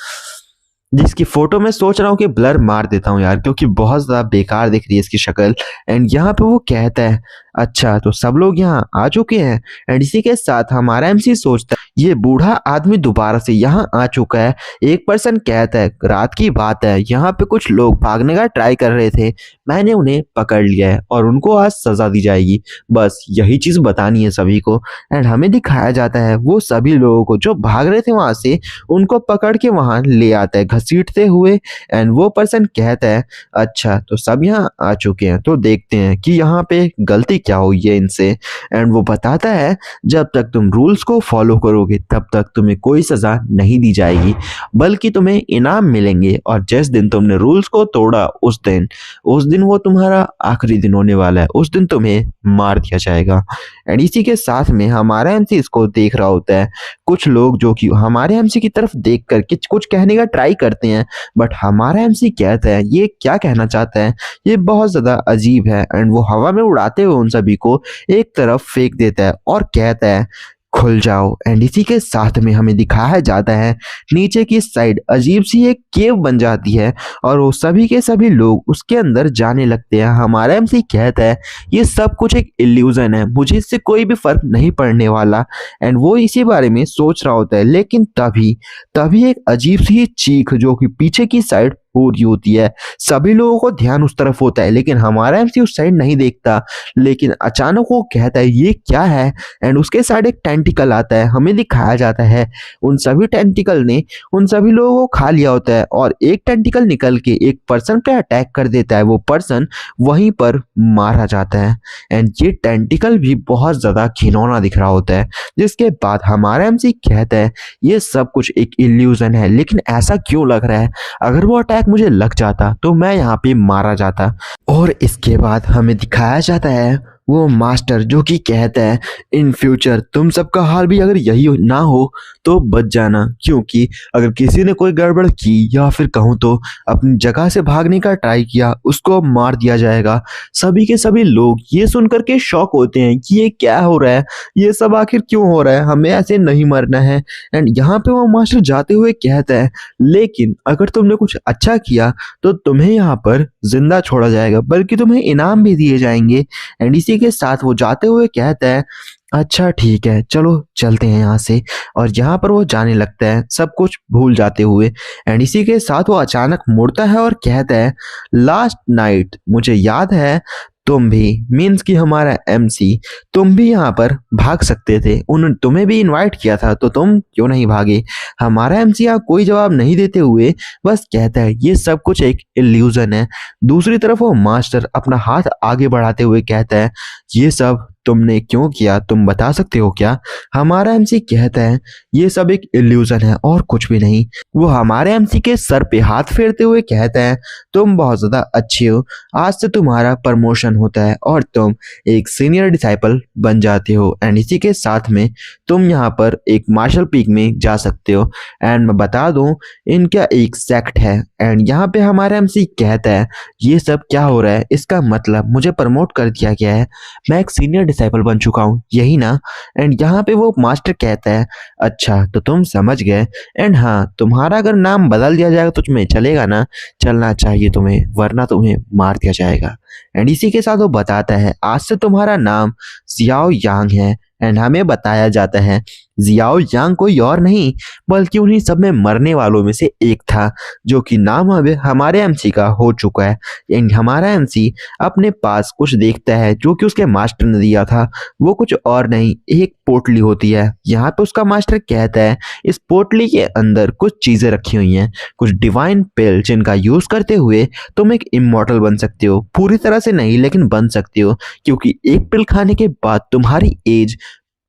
जिसकी फोटो मैं सोच रहा हूँ कि ब्लर मार देता हूँ यार, क्योंकि बहुत ज़्यादा बेकार दिख रही है इसकी शक्ल। एंड यहाँ पे वो कहता है, "अच्छा, तो सब लोग यहाँ आ चुके हैं।" एंड इसी के साथ हमारा एमसी सोचता है ये बूढ़ा आदमी दोबारा से यहाँ आ चुका है। एक पर्सन कहता है, "रात की बात है, यहाँ पे कुछ लोग भागने का ट्राई कर रहे थे। मैंने उन्हें पकड़ लिया है और उनको आज सजा दी जाएगी। बस यही चीज़ बतानी है सभी को।" एंड हमें दिखाया जाता है वो सभी लोगों को जो भाग रहे थे वहाँ से, उनको पकड़ के वहाँ ले आता है घसीटते हुए। एंड वो पर्सन कहता है, "अच्छा, तो सब यहाँ आ चुके हैं, तो देखते हैं कि यहाँ पे गलती क्या हुई है इनसे।" एंड वो बताता है, "जब तक तुम रूल्स को फॉलो करोगे तब तक तुम्हें कोई सज़ा नहीं दी जाएगी, बल्कि तुम्हें इनाम मिलेंगे, और जिस दिन तुमने रूल्स को तोड़ा उस दिन वो तुम्हारा आखिरी दिन होने वाला है। उस दिन तुम्हें मार दिया जाएगा।" एंड इसी के साथ में हमारा एमसी इसको देख रहा होता है। कुछ लोग जो कि हमारे एमसी की तरफ देख कर कुछ कहने का ट्राई करते हैं, बट हमारा एमसी कहता है ये क्या कहना चाहता है, ये बहुत ज़्यादा अजीब है। एंड वो हवा में उड़ाते हुए उन सभी को एक तरफ फेंक देता है और कहता है, "खुल जाओ।" एंड इसी के साथ में हमें दिखाया जाता है नीचे की साइड अजीब सी एक केव बन जाती है और वो सभी के सभी लोग उसके अंदर जाने लगते हैं। हमारा एमसी कहता है ये सब कुछ एक इल्यूजन है, मुझे इससे कोई भी फर्क नहीं पड़ने वाला। एंड वो इसी बारे में सोच रहा होता है, लेकिन तभी तभी एक अजीब सी चीख जो कि पीछे की साइड हो रही होती है। सभी लोगों को ध्यान उस तरफ होता है, लेकिन हमारा एमसी उस साइड नहीं देखता। लेकिन अचानक वो कहता है ये क्या है, एंड उसके साइड एक टेंटिकल आता है। हमें दिखाया जाता है उन सभी टेंटिकल ने उन सभी लोगों को खा लिया होता है और एक टेंटिकल निकल के एक पर्सन पे अटैक कर देता है। वो पर्सन वहीं पर मारा जाता है एंड ये टेंटिकल भी बहुत ज़्यादा घिनौना दिख रहा होता है। जिसके बाद हमारा एमसी कहता है ये सब कुछ एक इल्यूजन है, लेकिन ऐसा क्यों लग रहा है? अगर वो अटैक मुझे लग जाता तो मैं यहाँ पे मारा जाता। और इसके बाद हमें दिखाया जाता है वो मास्टर जो कि कहता है, "इन फ्यूचर तुम सबका हाल भी अगर यही ना हो तो बच जाना, क्योंकि अगर किसी ने कोई गड़बड़ की या फिर कहूँ तो अपनी जगह से भागने का ट्राई किया, उसको मार दिया जाएगा।" सभी के सभी लोग ये सुनकर के शॉक होते हैं कि ये क्या हो रहा है, ये सब आखिर क्यों हो रहा है, हमें ऐसे नहीं मरना है। एंड यहाँ पे वो मास्टर जाते हुए कहता है, "लेकिन अगर तुमने कुछ अच्छा किया तो तुम्हें यहाँ पर जिंदा छोड़ा जाएगा, बल्कि तुम्हें इनाम भी दिए जाएंगे।" एंड इसी के साथ वो जाते हुए कहता है, "अच्छा ठीक है, चलो चलते हैं यहाँ से।" और यहाँ पर वो जाने लगता है सब कुछ भूल जाते हुए। एंड इसी के साथ वो अचानक मुड़ता है और कहता है, "लास्ट नाइट मुझे याद है तुम भी, मीन्स कि हमारा एमसी, तुम भी यहाँ पर भाग सकते थे। उन्होंने तुम्हें भी इनवाइट किया था, तो तुम क्यों नहीं भागे?" हमारा एमसी यहाँ कोई जवाब नहीं देते हुए बस कहता है ये सब कुछ एक इल्यूजन है। दूसरी तरफ वो मास्टर अपना हाथ आगे बढ़ाते हुए कहता है, "ये सब तुमने क्यों किया, तुम बता सकते हो क्या?" हमारा एमसी कहता है ये सब एक इल्यूजन है और कुछ भी नहीं। वो हमारे एमसी के सर पे हाथ फेरते हुए कहता है, "तुम बहुत ज़्यादा अच्छे हो, आज से तुम्हारा प्रमोशन होता है और तुम एक सीनियर डिसाइपल बन जाते हो। एंड इसी के साथ में तुम यहाँ पर एक मार्शल पीक में जा सकते हो।" एंड मैं बता दूँ इनका एक सेक्ट है। एंड यहाँ पे हमारा एमसी कहता है ये सब क्या हो रहा है, इसका मतलब मुझे प्रमोट कर दिया गया है, मैं एक सीनियर डिसाइपल बन चुका हूँ, यही ना? एंड यहाँ पे वो मास्टर कहता है, "अच्छा, तो तुम समझ गए। एंड हाँ, तुम्हारा अगर नाम बदल दिया जाएगा तो तुम्हें चलेगा ना? चलना चाहिए तुम्हें, वरना तुम्हें मार दिया जाएगा।" एंड इसी के साथ वो बताता है आज से तुम्हारा नाम जियाओ यांग है। एंड हमें बताया जाता है जियाओ यांग कोई और नहीं बल्कि उन्हीं सब में मरने वालों में से एक था, जो कि नाम अब हमारे एमसी का हो चुका है। एंड हमारा एमसी अपने पास कुछ देखता है जो कि उसके मास्टर ने दिया था। वो कुछ और नहीं, एक पोटली होती है। यहाँ पे उसका मास्टर कहता है इस पोटली के अंदर कुछ चीजें रखी हुई हैं, कुछ डिवाइन पिल जिनका यूज करते हुए तुम एक इमॉर्टल बन सकते हो। पूरी तरह से नहीं लेकिन बन सकते हो, क्योंकि एक पिल खाने के बाद तुम्हारी एज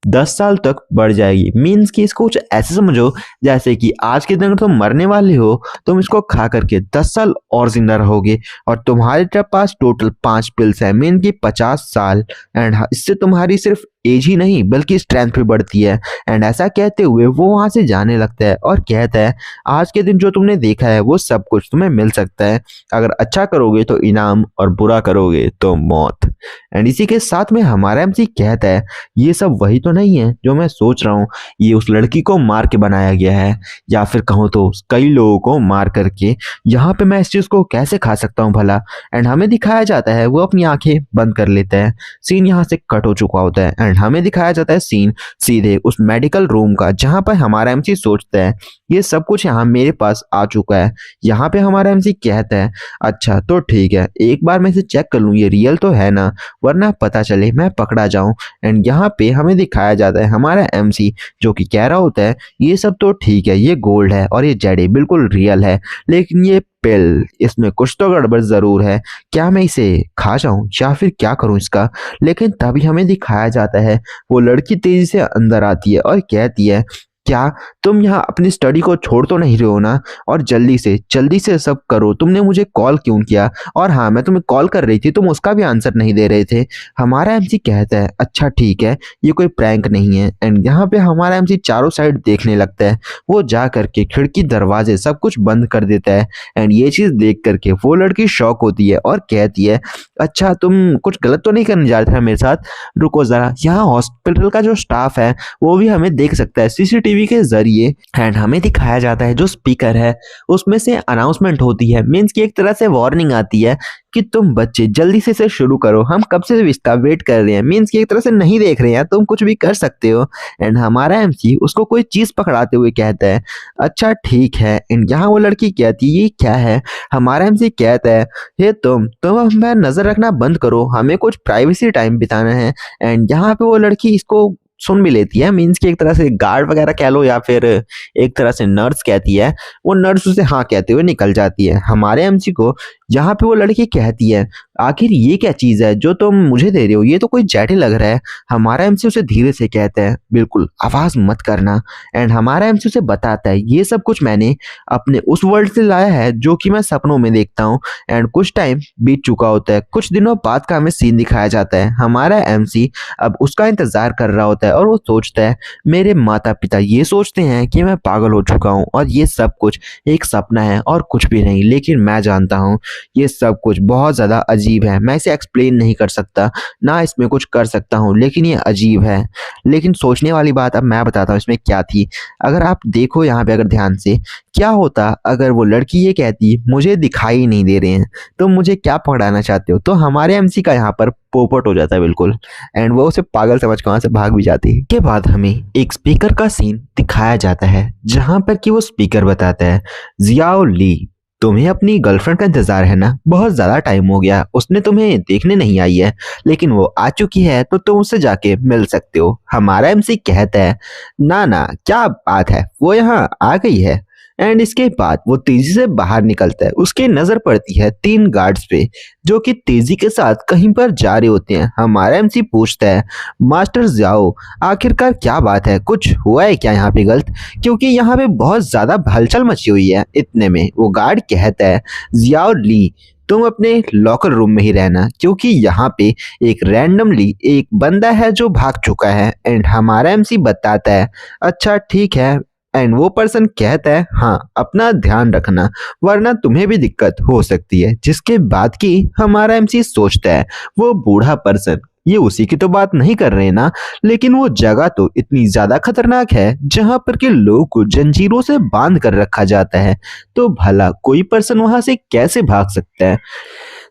10 साल तक बढ़ जाएगी। मीन्स कि इसको कुछ ऐसे समझो जैसे कि आज के दिन अगर तुम मरने वाले हो, तुम इसको खा करके 10 साल और जिंदा रहोगे और तुम्हारे पास टोटल 5 पिल्स है, मीन कि 50 साल। एंड इससे तुम्हारी सिर्फ एज ही नहीं बल्कि स्ट्रेंथ भी बढ़ती है। एंड ऐसा कहते हुए वो वहां से जाने लगता है और कहता है आज के दिन जो तुमने देखा है वो सब कुछ तुम्हें मिल सकता है। अगर अच्छा करोगे तो इनाम और बुरा करोगे तो मौत। एंड इसी के साथ में हमारा एमसी कहता है ये सब वही तो नहीं है जो मैं सोच रहा हूँ, ये उस लड़की को मार के बनाया गया है, या फिर कहूँ तो कई लोगों को मार करके। यहाँ पे मैं इस चीज को कैसे खा सकता हूँ भला। एंड हमें दिखाया जाता है वो अपनी आंखें बंद कर लेता है। सीन यहाँ से कट हो चुका होता है एंड हमें दिखाया जाता है सीन सीधे उस मेडिकल रूम का, जहाँ पर हमारा एमसी सोचता है ये सब कुछ यहाँ मेरे पास आ चुका है। यहाँ पे हमारा एमसी कहता है अच्छा तो ठीक है, एक बार मैं इसे चेक कर लूँ ये रियल तो है ना, वरना पता चले मैं पकड़ा जाऊं। एंड यहाँ पे हमें दिखाया जाता है हमारा एमसी जो कि कह रहा होता है ये सब तो ठीक है, ये गोल्ड है और ये जेडी बिल्कुल रियल है, लेकिन ये पिल इसमें कुछ तो गड़बड़ जरूर है। क्या मैं इसे खा जाऊं या फिर क्या करूं इसका। लेकिन तभी हमें दिखाया जाता है वो लड़की तेजी से अंदर आती है और कहती है क्या तुम यहाँ अपनी स्टडी को छोड़ तो नहीं रहे हो ना, और जल्दी से सब करो, तुमने मुझे कॉल क्यों किया। और हाँ मैं तुम्हें कॉल कर रही थी, तुम उसका भी आंसर नहीं दे रहे थे। हमारा एमसी कहता है अच्छा ठीक है ये कोई प्रैंक नहीं है। एंड यहाँ पे हमारा एमसी चारों साइड देखने लगता है, वो जा करके खिड़की दरवाजे सब कुछ बंद कर देता है। एंड ये चीज देख करके वो लड़की शॉक होती है और कहती है अच्छा तुम कुछ गलत तो नहीं करने जा रहे थे मेरे साथ, रुको जरा। यहाँ हॉस्पिटल का जो स्टाफ है वो भी हमें देख सकता है सीसीटीवी के जरिए। एंड हमें दिखाया जाता है जो स्पीकर है उसमें से अनाउंसमेंट होती है, मीन्स की एक तरह से वार्निंग आती है कि तुम बच्चे जल्दी से इसे शुरू करो, हम कब से इसका वेट कर रहे हैं। मीन्स की एक तरह से नहीं देख रहे हैं, तुम कुछ भी कर सकते हो। एंड हमारा एमसी उसको कोई चीज पकड़ाते हुए कहता है अच्छा ठीक है। एंड यहाँ वो लड़की कहती है ये क्या है। हमारा एमसी कहता है ये तुम अब मैं नजर रखना बंद करो, हमें कुछ प्राइवेसी टाइम बिताना है। एंड यहाँ पे वो लड़की इसको सुन भी लेती है, मीन्स की एक तरह से गार्ड वगैरह कह लो या फिर एक तरह से नर्स कहती है। वो नर्स उसे हाँ कहते हुए निकल जाती है। हमारे एमसी को यहाँ पे वो लड़की कहती है आखिर ये क्या चीज है जो तुम मुझे दे रहे हो, ये तो कोई जेडी लग रहा है। हमारा एमसी उसे धीरे से कहता है बिल्कुल आवाज मत करना। एंड हमारा एमसी उसे बताता है ये सब कुछ मैंने अपने उस वर्ल्ड से लाया है जो कि मैं सपनों में देखता हूँ। एंड कुछ टाइम बीत चुका होता है, कुछ दिनों बाद का हमें सीन दिखाया जाता है। हमारा एमसी अब उसका इंतजार कर रहा होता है और वो सोचता है मेरे माता पिता ये सोचते हैं कि मैं पागल हो चुका हूँ और ये सब कुछ एक सपना है और कुछ भी नहीं, लेकिन मैं जानता हूँ ये सब कुछ बहुत ज्यादा अजीब है। मैं इसे एक्सप्लेन नहीं कर सकता, ना इसमें कुछ कर सकता हूँ, लेकिन ये अजीब है। लेकिन सोचने वाली बात अब मैं बताता हूँ इसमें क्या थी। अगर आप देखो यहाँ पे अगर ध्यान से, क्या होता अगर वो लड़की ये कहती मुझे दिखाई नहीं दे रहे हैं, तो मुझे क्या पकड़ाना चाहते हो। तो हमारे एमसी का यहाँ पर पोपट हो जाता है बिल्कुल। एंड वो उसे पागल समझ के वहां से भाग भी जाती है। के बाद हमें एक स्पीकर का सीन दिखाया जाता है जहां पर कि वो स्पीकर बताता है जियाओ ली तुम्हें अपनी गर्लफ्रेंड का इंतजार है ना, बहुत ज्यादा टाइम हो गया, उसने तुम्हें देखने नहीं आई है, लेकिन वो आ चुकी है तो तुम उससे जाके मिल सकते हो। हमारा एमसी कहता है ना ना क्या बात है, वो यहाँ आ गई है। एंड इसके बाद वो तेजी से बाहर निकलता है, उसकी नजर पड़ती है 3 गार्ड्स पे जो कि तेजी के साथ कहीं पर जा रहे होते हैं। हमारा एमसी पूछता है मास्टर जाओ आखिरकार क्या बात है, कुछ हुआ है क्या यहाँ पे गलत, क्योंकि यहाँ पे बहुत ज्यादा हलचल मची हुई है। इतने में वो गार्ड कहता है जियाओ ली तुम अपने लॉकर रूम में ही रहना, क्योंकि यहाँ पे एक रैंडमली एक बंदा है जो भाग चुका है। एंड हमारा एमसी बताता है अच्छा ठीक है। एंड वो पर्सन कहता है हाँ अपना ध्यान रखना वरना तुम्हें भी दिक्कत हो सकती है। जिसके बाद की हमारा एमसी सोचता है वो बूढ़ा पर्सन ये उसी की तो बात नहीं कर रहे ना, लेकिन वो जगह तो इतनी ज्यादा खतरनाक है जहां पर के लोगों को जंजीरों से बांध कर रखा जाता है, तो भला कोई पर्सन वहां से कैसे भाग सकता है।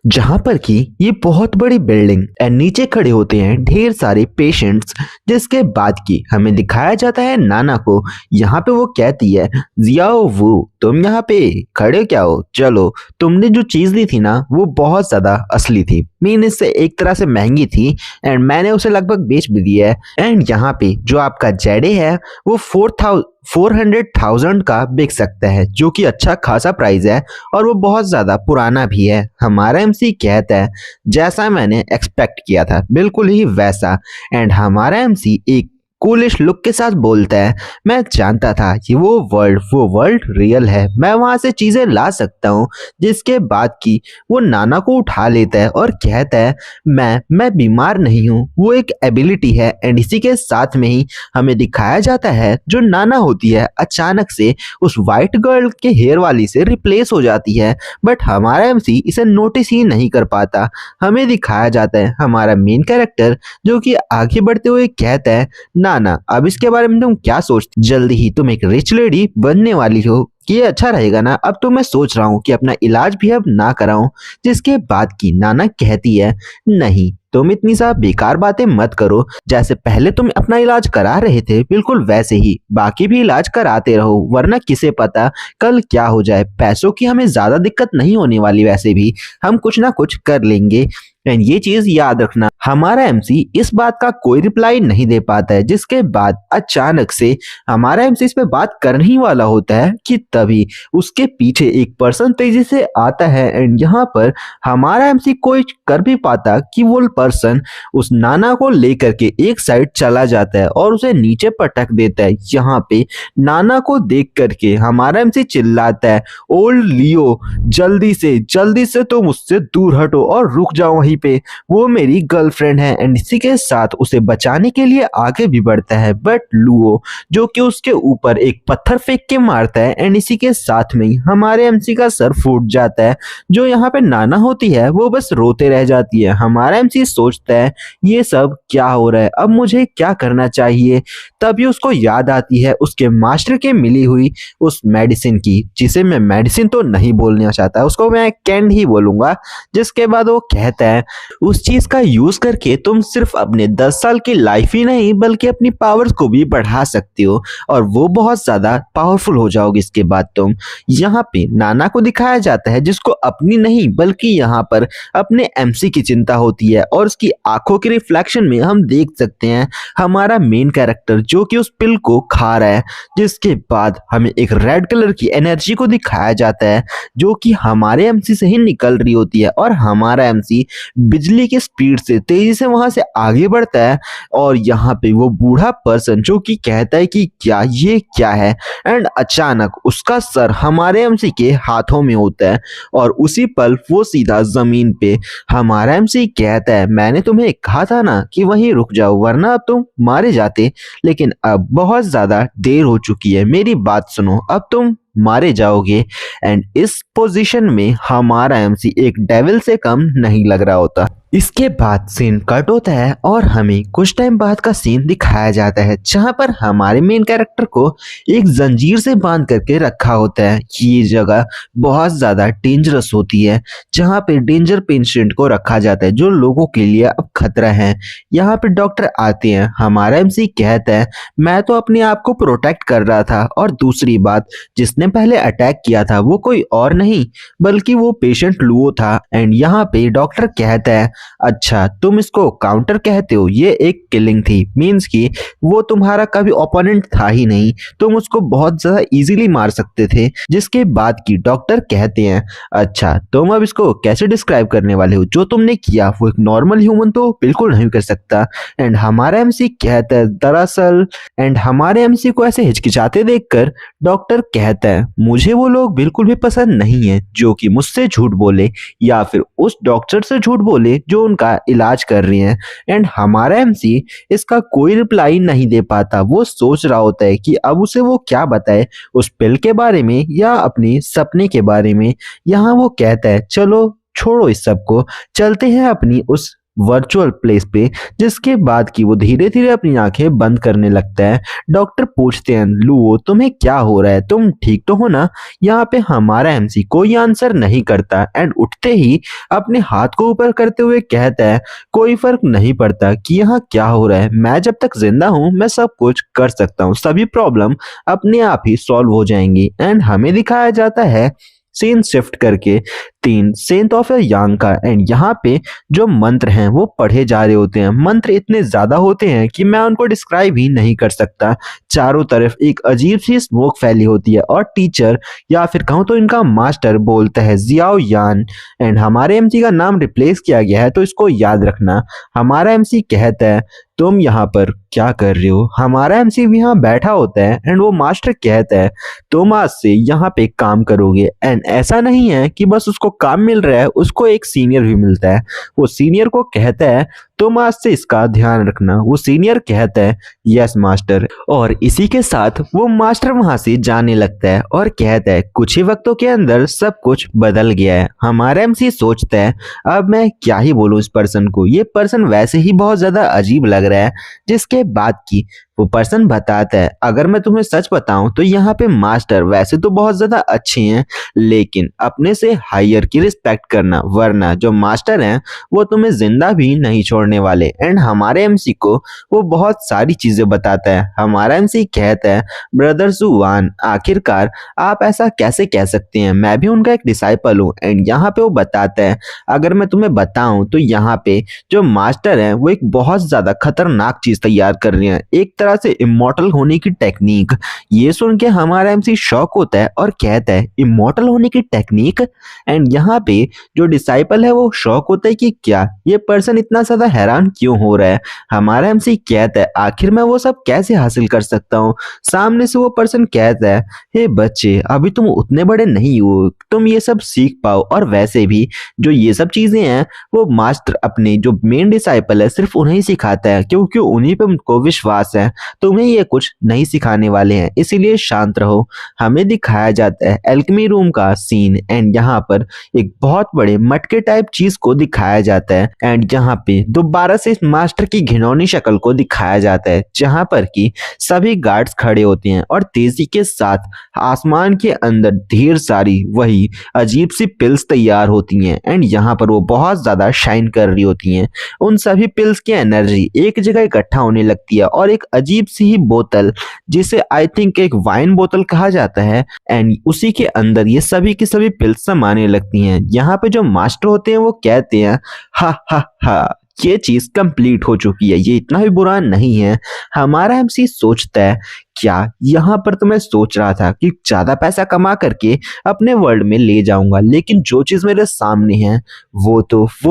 जहां पर कि ये बहुत बड़ी बिल्डिंग एंड नीचे खड़े होते हैं ढेर सारे पेशेंट्स। जिसके बाद की हमें दिखाया जाता है नाना को। यहाँ पे वो कहती है, जियाओ वो तुम यहाँ पे खड़े क्या हो, चलो तुमने जो चीज दी थी ना वो बहुत ज्यादा असली थी, मीन इससे एक तरह से महंगी थी एंड मैंने उसे लगभग बेच भी दिया है। एंड यहाँ पे जो आपका जेडे है वो 400,000 का बिक सकता है, जो कि अच्छा खासा प्राइस है और वो बहुत ज्यादा पुराना भी है। हमारा एमसी कहता है जैसा मैंने एक्सपेक्ट किया था बिल्कुल ही वैसा। एंड हमारा एमसी एक कूलिश लुक के साथ बोलता है, मैं जानता था कि वो वर्ल्ड रियल है, मैं वहां से चीजें ला सकता हूँ। जिसके बाद की वो नाना को उठा लेता है और कहता है, मैं बीमार नहीं हूँ, वो एक एबिलिटी है। एंड इसी के साथ में ही हमें दिखाया जाता है जो नाना होती है अचानक से उस वाइट गर्ल के हेयर वाली से रिप्लेस हो जाती है। बट हमारा एमसी इसे नोटिस ही नहीं कर पाता। हमें दिखाया जाता है हमारा मेन कैरेक्टर जो कि आगे बढ़ते हुए कहता है, ना अब इसके बारे में तुम क्या सोचती, जल्दी ही तुम एक रिच लेडी बनने वाली हो, कि ये अच्छा रहेगा ना। अब तो मैं सोच रहा हूँ कि अपना इलाज भी अब ना कराऊं। जिसके बाद की नाना कहती है, नहीं तुम इतनी सा बेकार बातें मत करो, जैसे पहले तुम अपना इलाज करा रहे थे बिल्कुल वैसे ही बाकी भी इलाज कराते रहो, वरना किसे पता कल क्या हो जाए। पैसों की हमें ज्यादा दिक्कत नहीं होने वाली, वैसे भी हम कुछ ना कुछ कर लेंगे। एंड ये चीज याद रखना। हमारा एमसी इस बात का कोई रिप्लाई नहीं दे पाता है। जिसके बाद अचानक से हमारा एमसी इस पे बात करने ही वाला होता है कि तभी उसके पीछे एक पर्सन तेजी से आता है। एंड यहाँ पर हमारा एमसी कोई कर भी पाता कि वो पर्सन उस नाना को लेकर के एक साइड चला जाता है और उसे नीचे पटक देता है। यहाँ पे नाना को देख करके हमारा एमसी चिल्लाता है, ओल्ड लियो जल्दी से तुम उससे दूर हटो और रुक जाओ वहीं पे, वो मेरी गर्लफ्रेंड है। एंड इसी के साथ उसे बचाने के लिए आगे भी बढ़ता है। बट लुओ जो कि उसके ऊपर एक पत्थर फेंक के मारता है एंड इसी के साथ में ही हमारे एमसी का सर फूट जाता है। जो यहाँ पे नाना होती है वो बस रोते रह जाती है। हमारा एमसी सोचता है ये सब क्या हो रहा है, अब मुझे क्या करना चाहिए। तभी उसको याद आती है उसके मास्टर के मिली हुई उस मेडिसिन की, जिसे मैं मेडिसिन तो नहीं बोलना चाहता, उसको मैं कैंड ही बोलूंगा। जिसके बाद वो कहता है, उस चीज का यूज करके तुम सिर्फ अपने 10 साल की लाइफ ही नहीं बल्कि अपनी पावर्स को भी बढ़ा सकते हो और वो बहुत ज्यादा पावरफुल हो जाओगे। इसके बाद तुम यहाँ पे नाना को दिखाया जाता है जिसको अपनी नहीं बल्कि यहाँ पर अपने एमसी की चिंता होती है और उसकी आंखों के रिफ्लेक्शन में हम देख सकते हैं हमारा मेन कैरेक्टर जो कि उस पिल को खा रहा है। जिसके बाद हमें एक रेड कलर की एनर्जी को दिखाया जाता है जो कि हमारे एमसी से ही निकल रही होती है और हमारा एमसी बिजली की स्पीड से तेजी से वहां से आगे बढ़ता है। और यहाँ पे वो बूढ़ा पर्सन जो कि कहता है कि ये क्या है, एंड अचानक उसका सर हमारे एमसी के हाथों में होता है और उसी पल वो सीधा जमीन पे। हमारा एमसी कहता है, मैंने तुम्हें कहा था ना कि वहीं रुक जाओ वरना अब तुम मारे जाते, लेकिन अब बहुत ज्यादा देर हो चुकी है, मेरी बात सुनो, अब तुम मारे जाओगे। एंड इस पोजीशन में हमारा एमसी एक डेविल से कम नहीं लग रहा होता। इसके बाद सीन कट होता है और हमें कुछ टाइम बाद का सीन दिखाया जाता है जहां पर हमारे मेन कैरेक्टर को एक जंजीर से बांध करके रखा होता है। ये जगह बहुत ज्यादा डेंजरस होती है जहां पे डेंजर पेशेंट को रखा जाता है जो लोगों के लिए अब खतरा है। यहाँ पे डॉक्टर आते हैं। हमारा एमसी कहता है, मैं तो अपने आप को प्रोटेक्ट कर रहा था और दूसरी बात जिसने पहले अटैक किया था वो कोई और नहीं बल्कि वो पेशेंट लुओ था। एंड यहाँ पे डॉक्टर कहता है, अच्छा तुम इसको काउंटर कहते हो, ये एक किलिंग थी, मींस कि वो तुम्हारा कभी ओपोनेंट था ही नहीं, तुम उसको बहुत ज्यादा इजीली मार सकते थे। जिसके बाद की डॉक्टर कहते हैं, अच्छा तुम अब इसको कैसे डिस्क्राइब करने वाले हो, जो तुमने किया वो एक नॉर्मल ह्यूमन तो बिल्कुल नहीं कर सकता। एंड हमारा एमसी कहता है दरअसल, एंड हमारे एमसी को ऐसे हिचकिचाते देखकर डॉक्टर कहता है, मुझे वो लोग बिल्कुल भी पसंद नहीं है जो कि मुझसे झूठ बोले या फिर उस डॉक्टर से झूठ बोले जो उनका इलाज कर रही हैं। एंड हमारा एमसी इसका कोई रिप्लाई नहीं दे पाता। वो सोच रहा होता है कि अब उसे वो क्या बताए, उस पिल के बारे में या अपने सपने के बारे में। यहाँ वो कहता है, चलो छोड़ो इस सब को, चलते हैं अपनी उस वर्चुअल प्लेस पे, जिसके बाद की वो धीरे धीरे अपनी आंखें बंद करने लगता है। डॉक्टर पूछते हैं, लुओ तुम्हें क्या हो रहा है, तुम ठीक तो हो ना? यहाँ पे हमारा एमसी कोई आंसर नहीं करता एंड उठते ही अपने हाथ को ऊपर करते हुए कहता है, कोई फर्क नहीं पड़ता कि यहाँ क्या हो रहा है, मैं जब तक जिंदा हूँ मैं सब कुछ कर सकता हूँ, सभी प्रॉब्लम अपने आप ही सॉल्व हो जाएंगी। एंड हमें दिखाया जाता है सीन शिफ्ट करके तीन सेंट ऑफ यांग का। एंड यहाँ पे जो मंत्र हैं वो पढ़े जा रहे होते हैं। मंत्र इतने ज्यादा होते हैं कि मैं उनको डिस्क्राइब ही नहीं कर सकता। चारों तरफ एक अजीब सी स्मोक फैली होती है और टीचर या फिर कहूँ तो इनका मास्टर बोलता है, जियाओ यान। एंड हमारे एमसी का नाम रिप्लेस किया गया है तो इसको याद रखना। हमारा एमसी कहता है, तुम यहाँ पर क्या कर रहे हो? हमारा एमसी भी यहाँ बैठा होता है एंड वो मास्टर कहता है, तुम आज से यहाँ पे काम करोगे। एंड ऐसा नहीं है कि बस उसको काम मिल रहा है, उसको एक सीनियर भी मिलता है। वो सीनियर को कहता है, तुम आज से इसका ध्यान रखना। वो सीनियर कहता है, यस मास्टर। और इसी के साथ वो मास्टर वहां से जाने लगता है और कहता है, कुछ ही वक्तों के अंदर सब कुछ बदल गया है। हमारा एमसी सोचता है, अब मैं क्या ही बोलूं इस पर्सन को, ये पर्सन वैसे ही बहुत ज्यादा अजीब लग रहा है। जिसके बाद की वो पर्सन बताता है, अगर मैं तुम्हें सच बताऊं तो यहाँ पे मास्टर वैसे तो बहुत ज्यादा अच्छे हैं, लेकिन अपने से हायर की रिस्पेक्ट करना, वरना जो मास्टर हैं वो तुम्हें जिंदा भी नहीं छोड़ने वाले। एंड हमारे एमसी को वो बहुत सारी चीजें बताता है। हमारा एमसी कहता है, ब्रदर सुवान, आखिरकार आप ऐसा कैसे कह सकते हैं, मैं भी उनका एक डिसाइपल हूँ। एंड यहाँ पे वो बताता है, अगर मैं तुम्हें बताऊं तो यहाँ पे जो मास्टर हैं वो एक बहुत ज्यादा खतरनाक चीज तैयार कर रहे हैं, एक तरह से इमॉर्टल होने की टेक्निक। ये सुन के हमारा एमसी शॉक होता है और कहता है, इमॉर्टल होने की टेक्निक? एंड यहाँ पे जो डिसाइपल है वो शॉक होता है कि क्या ये पर्सन इतना ज्यादा हैरान क्यों हो रहा है। हमारा एमसी कहता है, आखिर मैं वो सब कैसे हासिल कर सकता हूँ? सामने से वो पर्सन कहता है, हे बच्चे, अभी तुम उतने बड़े नहीं हो, तुम ये सब सीख पाओ। और वैसे भी जो ये सब चीजें हैं वो मास्टर अपने जो मेन डिसाइपल है सिर्फ उन्हें ही सिखाता है, क्योंकि उन्हीं पे उनको विश्वास है। तुम्हें ये कुछ नहीं सिखाने वाले हैं, इसीलिए शांत रहो। हमें दिखाया जाता है एल्केमी रूम का सीन। एंड यहाँ पर एक बहुत बड़े मटके टाइप चीज को दिखाया जाता है। एंड यहाँ पे दोबारा से इस मास्टर की घिनौनी शक्ल को दिखाया जाता है, जहाँ पर कि सभी गार्ड्स खड़े होते हैं और तेजी के साथ आसमान के अंदर ढेर सारी वही अजीब सी पिल्स तैयार होती हैं। एंड यहाँ पर वो बहुत ज्यादा शाइन कर रही होती हैं। उन सभी पिल्स की एनर्जी एक जगह इकट्ठा होने लगती है और एक अजीब सी ही बोतल, जिसे आई थिंक एक वाइन बोतल कहा जाता है, एंड उसी के अंदर ये सभी की सभी पिल्स समाने लगती हैं। यहाँ पे जो मास्टर होते हैं वो कहते हैं, हा हा हा, ये चीज कंप्लीट हो चुकी है, ये इतना भी बुरा नहीं है। हमारा एमसी सोचता है, क्या यहाँ पर तो मैं सोच रहा था कि ज्यादा पैसा कमा करके अपने वर्ल्ड में ले जाऊंगा, लेकिन जो चीज मेरे सामने है वो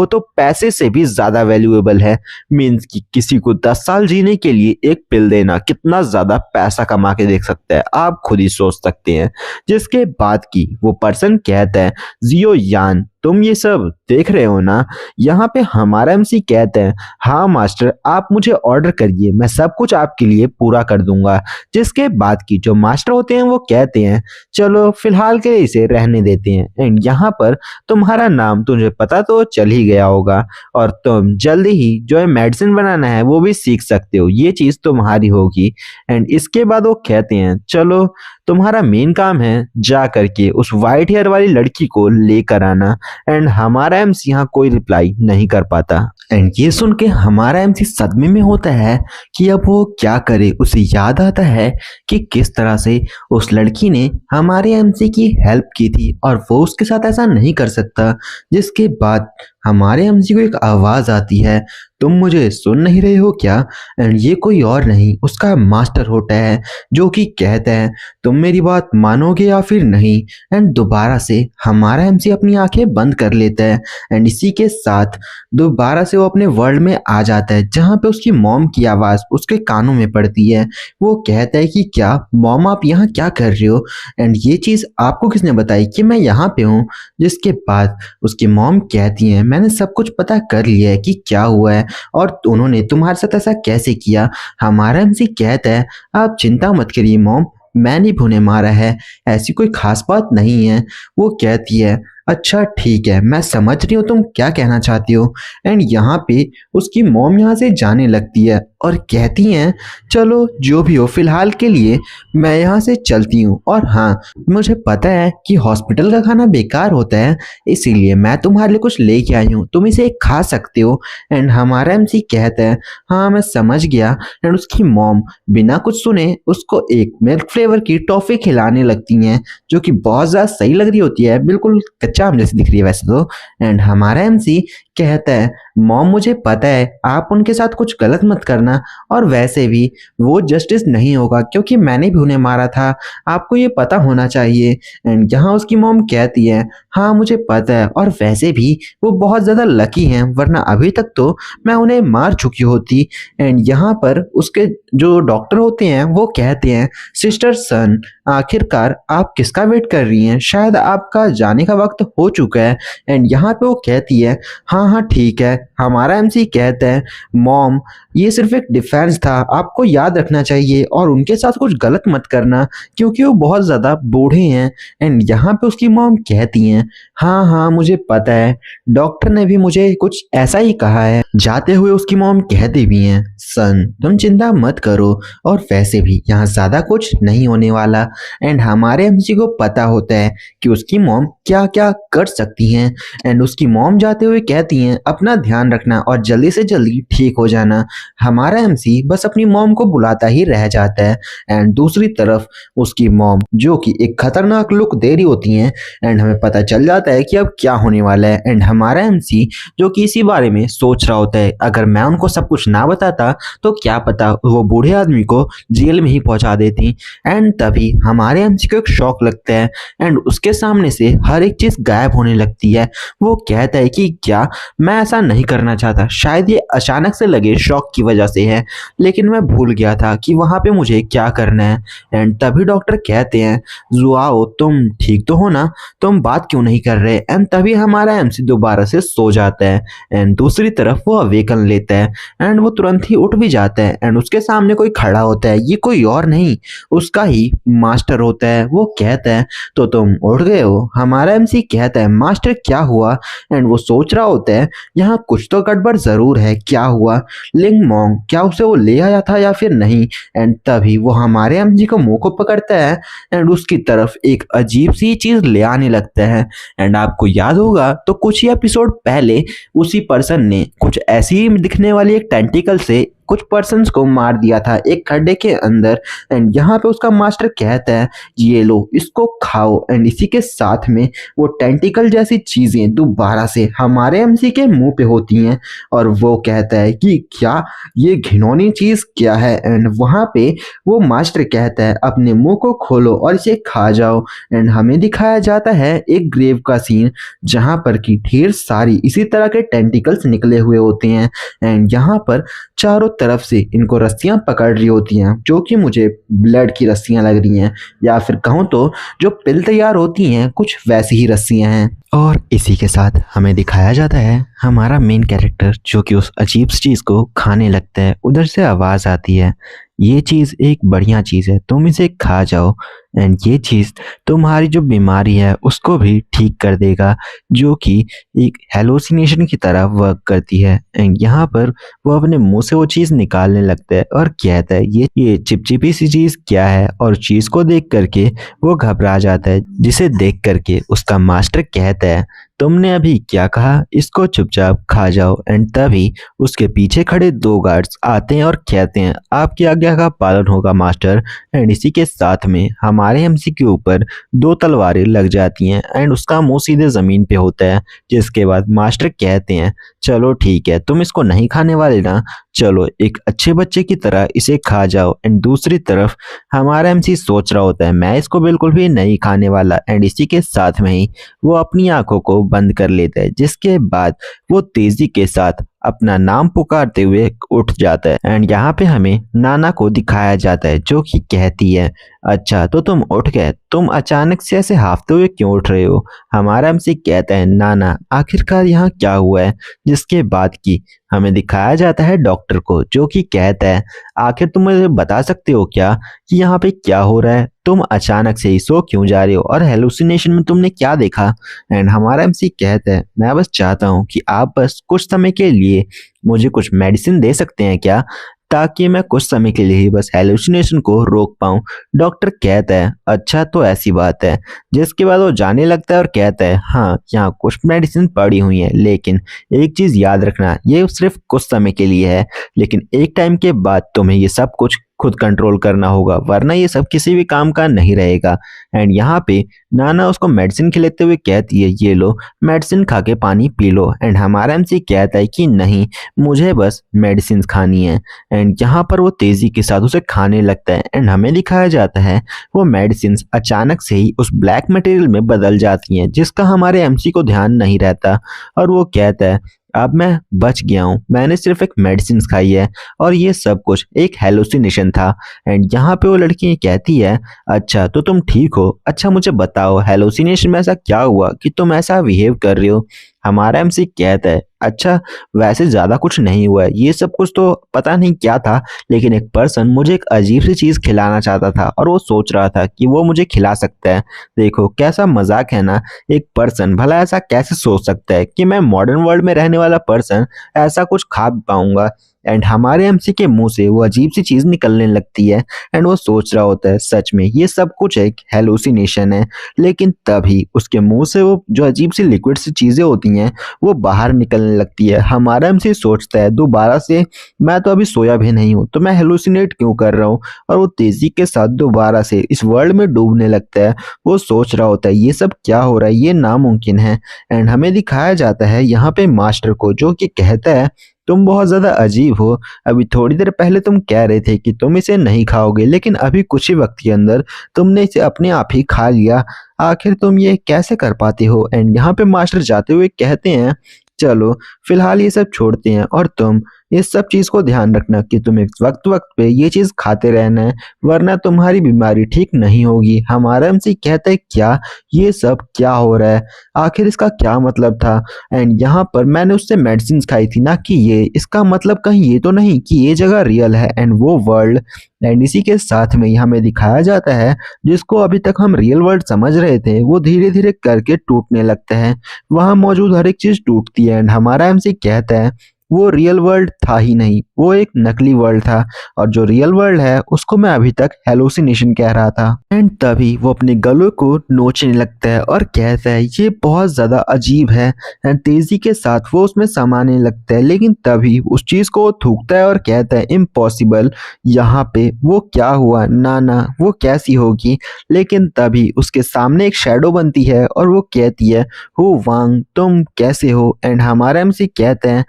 तो पैसे से भी ज्यादा वैल्यूएबल है। मीन्स कि किसी को 10 साल जीने के लिए एक पिल देना कितना ज्यादा पैसा कमा के देख सकता है, आप खुद ही सोच सकते हैं। जिसके बाद की वो पर्सन कहता है, जियो यान, तुम ये सब देख रहे हो ना? यहाँ पे हमारा एमसी कहता है, हाँ मास्टर, आप मुझे ऑर्डर करिए, मैं सब कुछ आपके लिए पूरा कर दूंगा। जिसके बाद की जो मास्टर होते हैं वो कहते हैं, चलो फिलहाल के लिए इसे रहने देते हैं। एंड यहाँ पर तुम्हारा नाम तुझे पता तो चल ही गया होगा और तुम जल्दी ही जो मेडिसिन बनाना है वो भी सीख सकते हो, ये चीज तुम्हारी होगी। एंड इसके बाद वो कहते हैं, चलो तुम्हारा मेन काम है जा करके उस वाइट हेयर वाली लड़की को लेकर आना। एंड हमारा एमसी यहाँ कोई रिप्लाई नहीं कर पाता। एंड ये सुन के हमारा एमसी सदमे में होता है कि अब वो क्या करे। उसे याद आता है कि किस तरह से उस लड़की ने हमारे एमसी की हेल्प की थी और वो उसके साथ ऐसा नहीं कर सकता। जिसके बाद हमारे एमसी को एक आवाज आती है, तुम मुझे सुन नहीं रहे हो क्या? एंड ये कोई और नहीं, उसका मास्टर होता है, जो कि कहता है, तुम मेरी बात मानोगे या फिर नहीं? एंड दोबारा से हमारा एमसी अपनी आंखें बंद कर लेता है। एंड इसी के साथ दोबारा से वो अपने वर्ल्ड में आ जाता है, जहाँ पे उसकी मॉम की आवाज उसके कानों में पड़ती है। वो कहता है कि क्या मॉम, आप यहाँ क्या कर रहे हो? एंड ये चीज आपको किसने बताई कि मैं यहाँ पे हूँ? जिसके बाद उसकी मॉम कहती है, मैंने सब कुछ पता कर लिया है कि क्या हुआ है और उन्होंने तुम्हारे साथ ऐसा कैसे किया। हमारा एमसी कहता है, आप चिंता मत करिए मॉम, मैंने भी उन्हें मारा है, ऐसी कोई खास बात नहीं है। वो कहती है, अच्छा ठीक है, मैं समझ रही हूँ तुम क्या कहना चाहती हो। एंड यहाँ पे उसकी मॉम यहाँ से जाने लगती है और कहती हैं चलो जो भी हो फिलहाल के लिए मैं यहाँ से चलती हूँ। और हाँ, मुझे पता है कि हॉस्पिटल का खाना बेकार होता है, इसीलिए मैं तुम्हारे लिए कुछ लेके आई हूँ, तुम इसे खा सकते हो। एंड हमारा एमसी कहता है हाँ मैं समझ गया। एंड उसकी मॉम बिना कुछ सुने उसको एक मिल्क फ्लेवर की टॉफ़ी खिलाने लगती हैं, जो कि बहुत ज़्यादा सही लग रही होती है, बिल्कुल कच्चा आम जैसी दिख रही है वैसे तो। एंड हमारा एमसी कहता है मॉम मुझे पता है आप उनके साथ कुछ गलत मत करना, और वैसे भी वो जस्टिस नहीं होगा क्योंकि मैंने भी उन्हें मारा था, आपको ये पता होना चाहिए। एंड यहाँ उसकी मॉम कहती है हाँ मुझे पता है, और वैसे भी वो बहुत ज़्यादा लकी हैं वरना अभी तक तो मैं उन्हें मार चुकी होती। एंड यहाँ पर उसके जो डॉक्टर होते हैं वो कहते हैं सिस्टर सन आखिरकार आप किसका वेट कर रही हैं, शायद आपका जाने का वक्त हो चुका है। एंड यहाँ पे वो कहती है हाँ हाँ ठीक है। हमारा एमसी कहता है मॉम ये सिर्फ एक डिफेंस था, आपको याद रखना चाहिए और उनके साथ कुछ गलत मत करना क्योंकि वो बहुत ज़्यादा बूढ़े हैं। एंड यहाँ पे उसकी मॉम कहती हैं हाँ हाँ मुझे पता है, डॉक्टर ने भी मुझे कुछ ऐसा ही कहा है। जाते हुए उसकी मॉम कहती भी हैं सन तुम चिंता मत करो, और वैसे भी यहाँ ज़्यादा कुछ नहीं होने वाला। एंड हमारे एमसी को पता होता है कि उसकी मॉम क्या क्या कर सकती हैं। एंड उसकी मॉम जाते हुए कहती हैं अपना ध्यान रखना और जल्दी से जल्दी ठीक हो जाना। हमारा एमसी बस अपनी मॉम को बुलाता ही रह जाता है। एंड दूसरी तरफ उसकी मॉम जो कि एक खतरनाक लुक दे रही होती हैं, एंड हमें पता चल जाता है कि अब क्या होने वाला है। एंड हमारा एमसी जो कि इसी बारे में सोच रहा होता है अगर मैं उनको सब कुछ ना बताता तो क्या पता वो बूढ़े आदमी को जेल में ही पहुंचा देती। एंड तभी हमारे एमसी को एक शौक लगता है एंड उसके सामने से हर एक चीज गायब होने लगती है। वो कहता है कि क्या मैं ऐसा नहीं करना चाहता, शायद ये अचानक से लगे शौक की वजह से है, लेकिन मैं भूल गया था कि वहां पे मुझे क्या करना है। एंड तभी डॉक्टर कहते हैं जुआओ तुम ठीक तो हो ना, तुम बात क्यों नहीं कर रहे। एंड तभी हमारा एमसी दोबारा से सो जाता है। एंड दूसरी तरफ वो अवेकन लेता है एंड वो तुरंत ही उठ भी जाता है। एंड उसके सामने कोई खड़ा होता है, ये कोई और नहीं उसका ही मास्टर होता है। वो कहता है तो तुम उठ गए हो। हमारा एमसी कहता है मास्टर क्या हुआ। एंड वो सोच रहा होता है यहाँ कुछ तो गड़बड़ जरूर है, क्या हुआ, लिंग मोंग क्या उसे वो ले आया था या फिर नहीं। एंड तभी वो हमारे एमजी को मुंह को पकड़ता है एंड उसकी तरफ एक अजीब सी चीज ले आने लगता है। एंड आपको याद होगा तो कुछ ही एपिसोड पहले उसी पर्सन ने कुछ ऐसी दिखने वाली एक टेंटिकल से कुछ पर्सन्स को मार दिया था एक खड्डे के अंदर। एंड यहाँ पे उसका मास्टर कहता है ये लो इसको खाओ। एंड इसी के साथ में वो टेंटिकल जैसी चीजें दोबारा से हमारे एमसी के मुंह पे होती हैं और वो कहता है कि क्या ये घिनौनी चीज क्या है। एंड वहाँ पे वो मास्टर कहता है अपने मुंह को खोलो और इसे खा जाओ। एंड हमें दिखाया जाता है एक ग्रेव का सीन जहाँ पर कि ढेर सारी इसी तरह के टेंटिकल्स निकले हुए होते हैं। एंड यहाँ पर चारों तरफ से इनको रस्सियां पकड़ रही होती हैं जो कि मुझे ब्लड की रस्सियां लग रही हैं, या फिर कहूँ तो जो पिल तैयार होती हैं कुछ वैसी ही रस्सियां हैं। और इसी के साथ हमें दिखाया जाता है हमारा मेन कैरेक्टर जो कि उस अजीब चीज को खाने लगता है। उधर से आवाज आती है ये चीज एक बढ़िया चीज है, तुम इसे खा जाओ एंड ये चीज तुम्हारी जो बीमारी है उसको भी ठीक कर देगा, जो कि एक हेलोसिनेशन की तरह वर्क करती है। एंड यहाँ पर वो अपने मुंह से वो चीज निकालने लगता है और कहता है ये चिपचिपी सी चीज क्या है, और चीज को देख करके वो घबरा जाता है, जिसे देख करके उसका मास्टर कहता है तुमने अभी क्या कहा, इसको चुपचाप खा जाओ। एंड तभी उसके पीछे खड़े दो गार्ड्स आते हैं और कहते हैं आपकी आज्ञा का पालन होगा मास्टर। एंड इसी के साथ में हमारे एमसी के ऊपर दो तलवारें लग जाती हैं एंड उसका मुंह सीधे जमीन पे होता है, जिसके बाद मास्टर कहते हैं चलो ठीक है तुम इसको नहीं खाने वाले ना, चलो एक अच्छे बच्चे की तरह इसे खा जाओ। एंड दूसरी तरफ हमारा एमसी सोच रहा होता है मैं इसको बिल्कुल भी नहीं खाने वाला। एंड इसी के साथ में ही वो अपनी आंखों को बंद कर लेता है, जिसके बाद वो तेजी के साथ अपना नाम पुकारते हुए उठ जाता है। एंड यहाँ पे हमें नाना को दिखाया जाता है जो कि कहती है अच्छा तो तुम उठ गए, तुम अचानक से ऐसे हाफते हुए क्यों उठ रहे हो। हमारा हमसे कहता है नाना आखिरकार यहाँ क्या हुआ है, जिसके बाद की हमें दिखाया जाता है डॉक्टर को जो कि कहता है आखिर तुम मुझे बता सकते हो क्या कि यहाँ पे क्या हो रहा है। तुम अचानक से ही सो क्यों जा रहे हो और हेलुसिनेशन में तुमने क्या देखा? एंड हमारा एमसी कहता है मैं बस चाहता हूँ कि आप बस कुछ समय के लिए मुझे कुछ मेडिसिन दे सकते हैं क्या, ताकि मैं कुछ समय के लिए ही बस हेलुसिनेशन को रोक पाऊं। डॉक्टर कहता है अच्छा तो ऐसी बात है, जिसके बाद वो जाने लगता है और कहता है हाँ यहाँ कुछ मेडिसिन पड़ी हुई है, लेकिन एक चीज याद रखना ये सिर्फ कुछ समय के लिए है, लेकिन एक टाइम के बाद तुम्हें ये सब कुछ खुद कंट्रोल करना होगा, वरना ये सब किसी भी काम का नहीं रहेगा। एंड यहाँ पे नाना उसको मेडिसिन खिलाते हुए कहती है ये लो मेडिसिन खा के पानी पी लो। एंड हमारा एमसी कहता है कि नहीं मुझे बस मेडिसिन खानी है। एंड यहाँ पर वो तेजी के साथ उसे खाने लगता है एंड हमें दिखाया जाता है वो मेडिसिन अचानक से ही उस ब्लैक मटेरियल में बदल जाती हैं, जिसका हमारे एमसी को ध्यान नहीं रहता और वो कहता है अब मैं बच गया हूँ, मैंने सिर्फ एक मेडिसिन खाई है और ये सब कुछ एक हेलुसिनेशन था। एंड यहाँ पे वो लड़की कहती है अच्छा तो तुम ठीक हो, अच्छा मुझे बताओ हेलुसिनेशन में ऐसा क्या हुआ कि तुम ऐसा बिहेव कर रहे हो? हमारा एमसी कहता है अच्छा वैसे ज़्यादा कुछ नहीं हुआ है, ये सब कुछ तो पता नहीं क्या था, लेकिन एक पर्सन मुझे एक अजीब सी चीज़ खिलाना चाहता था और वो सोच रहा था कि वो मुझे खिला सकता है। देखो कैसा मजाक है ना, एक पर्सन भला ऐसा कैसे सोच सकता है कि मैं मॉडर्न वर्ल्ड में रहने वाला पर्सन ऐसा कुछ खा पाऊंगा। एंड हमारे एमसी के मुंह से वो अजीब सी चीज निकलने लगती है एंड वो सोच रहा होता है सच में ये सब कुछ एक हेलुसिनेशन है, लेकिन तभी उसके मुंह से वो जो अजीब सी लिक्विड सी चीजें होती हैं वो बाहर निकलने लगती है। हमारा एमसी सोचता है दोबारा से मैं तो अभी सोया भी नहीं हूँ तो मैं हेलुसिनेट क्यों कर रहा हूँ, और वो तेजी के साथ दोबारा से इस वर्ल्ड में डूबने लगता है। वो सोच रहा होता है ये सब क्या हो रहा है, ये नामुमकिन है। एंड हमें दिखाया जाता है यहाँ पे मास्टर को जो कि कहता है तुम बहुत ज्यादा अजीब हो, अभी थोड़ी देर पहले तुम कह रहे थे कि तुम इसे नहीं खाओगे, लेकिन अभी कुछ ही वक्त के अंदर तुमने इसे अपने आप ही खा लिया, आखिर तुम ये कैसे कर पाते हो? एंड यहाँ पे मास्टर जाते हुए कहते हैं चलो फिलहाल ये सब छोड़ते हैं और तुम इस सब चीज को ध्यान रखना कि तुम्हें वक्त वक्त पे ये चीज खाते रहना है, वरना तुम्हारी बीमारी ठीक नहीं होगी। हमारा एमसी कहता है क्या ये सब क्या हो रहा है, आखिर इसका क्या मतलब था? एंड यहाँ पर मैंने उससे मेडिसिन खाई थी ना कि ये इसका मतलब कहीं ये तो नहीं कि ये जगह रियल है एंड वो वर्ल्ड। एंड इसी के साथ में ही हमें दिखाया जाता है जिसको अभी तक हम रियल वर्ल्ड समझ रहे थे वो धीरे धीरे करके टूटने लगता है, वहां मौजूद हर एक चीज टूटती है। एंड हमारा एमसी कहता है वो रियल वर्ल्ड था ही नहीं, वो एक नकली वर्ल्ड था और जो रियल वर्ल्ड है उसको मैं अभी तक हेलुसिनेशन कह रहा था। एंड तभी वो अपने गलों को नोचने लगता है और कहता है ये बहुत ज्यादा अजीब है। एंड तेजी के साथ वो उसमें समाने लगता है, लेकिन तभी उस चीज को वो थूकता है और कहता है इम्पॉसिबल, यहाँ पे वो क्या हुआ नाना, वो कैसी होगी? लेकिन तभी उसके सामने एक शैडो बनती है और वो कहती है हो वांग तुम कैसे हो? एंड हमारा एमसी कहते हैं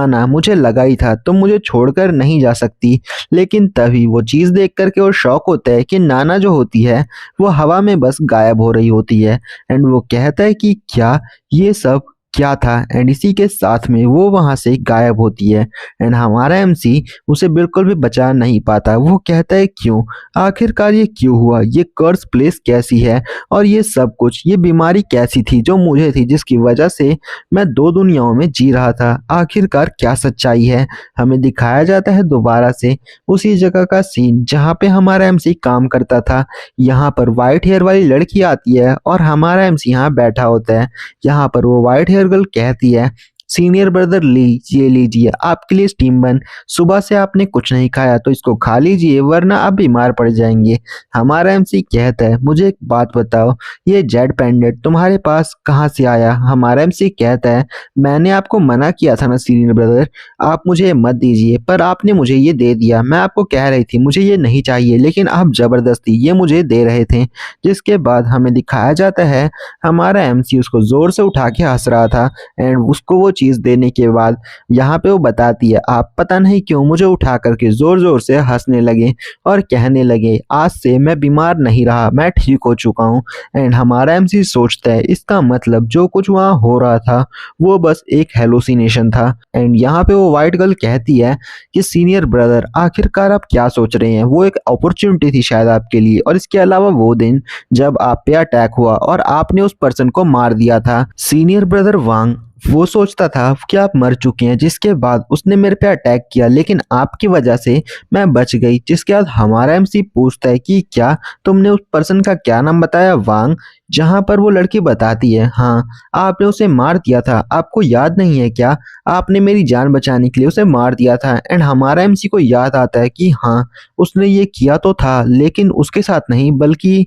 ना मुझे लगा ही था तुम मुझे छोड़कर नहीं जा सकती। लेकिन तभी वो चीज देख करके वो शॉक होता है कि नाना जो होती है वो हवा में बस गायब हो रही होती है। एंड वो कहता है कि क्या ये सब क्या था? एंड इसी के साथ में वो वहां से गायब होती है। एंड हमारा एमसी उसे बिल्कुल भी बचा नहीं पाता, वो कहता है क्यों, आखिरकार ये क्यों हुआ, ये कर्स प्लेस कैसी है और ये सब कुछ, ये बीमारी कैसी थी जो मुझे थी जिसकी वजह से मैं दो दुनियाओं में जी रहा था, आखिरकार क्या सच्चाई है? हमें दिखाया जाता है दोबारा से उसी जगह का सीन जहाँ पे हमारा एमसी काम करता था। यहाँ पर व्हाइट हेयर वाली लड़की आती है और हमारा एमसी यहाँ बैठा होता है। यहाँ पर वो व्हाइट हेयर गर्ल कहती है सीनियर ब्रदर लीजिए लीजिए आपके लिए स्टीम बन, सुबह से आपने कुछ नहीं खाया तो इसको खा लीजिए वरना आप बीमार पड़ जाएंगे। हमारा एमसी कहता है मुझे एक बात बताओ ये जेड पेंडेंट तुम्हारे पास कहाँ से आया? हमारा एमसी कहता है मैंने आपको मना किया था ना सीनियर ब्रदर, आप मुझे मत दीजिए, पर आपने मुझे ये दे दिया, मैं आपको कह रही थी मुझे ये नहीं चाहिए लेकिन आप जबरदस्ती ये मुझे दे रहे थे। जिसके बाद हमें दिखाया जाता है हमारा एमसी उसको जोर से उठा के हंस रहा था। एंड उसको वो चीज देने के बाद यहाँ पे वो बताती है आप पता नहीं क्यों मुझे उठा करके जोर जोर से हंसने लगे और कहने लगे आज से मैं बीमार नहीं रहा, मैं ठीक हो चुका हूँ। एंड हमारा एमसी सोचता है इसका मतलब जो कुछ वहाँ हो रहा था वो बस एक हेलुसिनेशन था। एंड यहाँ पे वो व्हाइट गर्ल कहती है कि सीनियर ब्रदर आखिरकार आप क्या सोच रहे हैं, वो एक अपॉर्चुनिटी थी शायद आपके लिए, और इसके अलावा वो दिन जब आप पे अटैक हुआ और आपने उस पर्सन को मार दिया था। सीनियर ब्रदर वांग वो सोचता था कि आप मर चुके हैं, जिसके बाद उसने मेरे पे अटैक किया, लेकिन आपकी वजह से मैं बच गई। जिसके बाद हमारा एमसी पूछता है कि क्या तुमने उस पर्सन का क्या नाम बताया, वांग। जहां पर वो लड़की बताती है, हाँ आपने उसे मार दिया था, आपको याद नहीं है क्या, आपने मेरी जान बचाने के लिए उसे मार दिया था। एंड हमारा एमसी को याद आता है कि हाँ उसने ये किया तो था, लेकिन उसके साथ नहीं बल्कि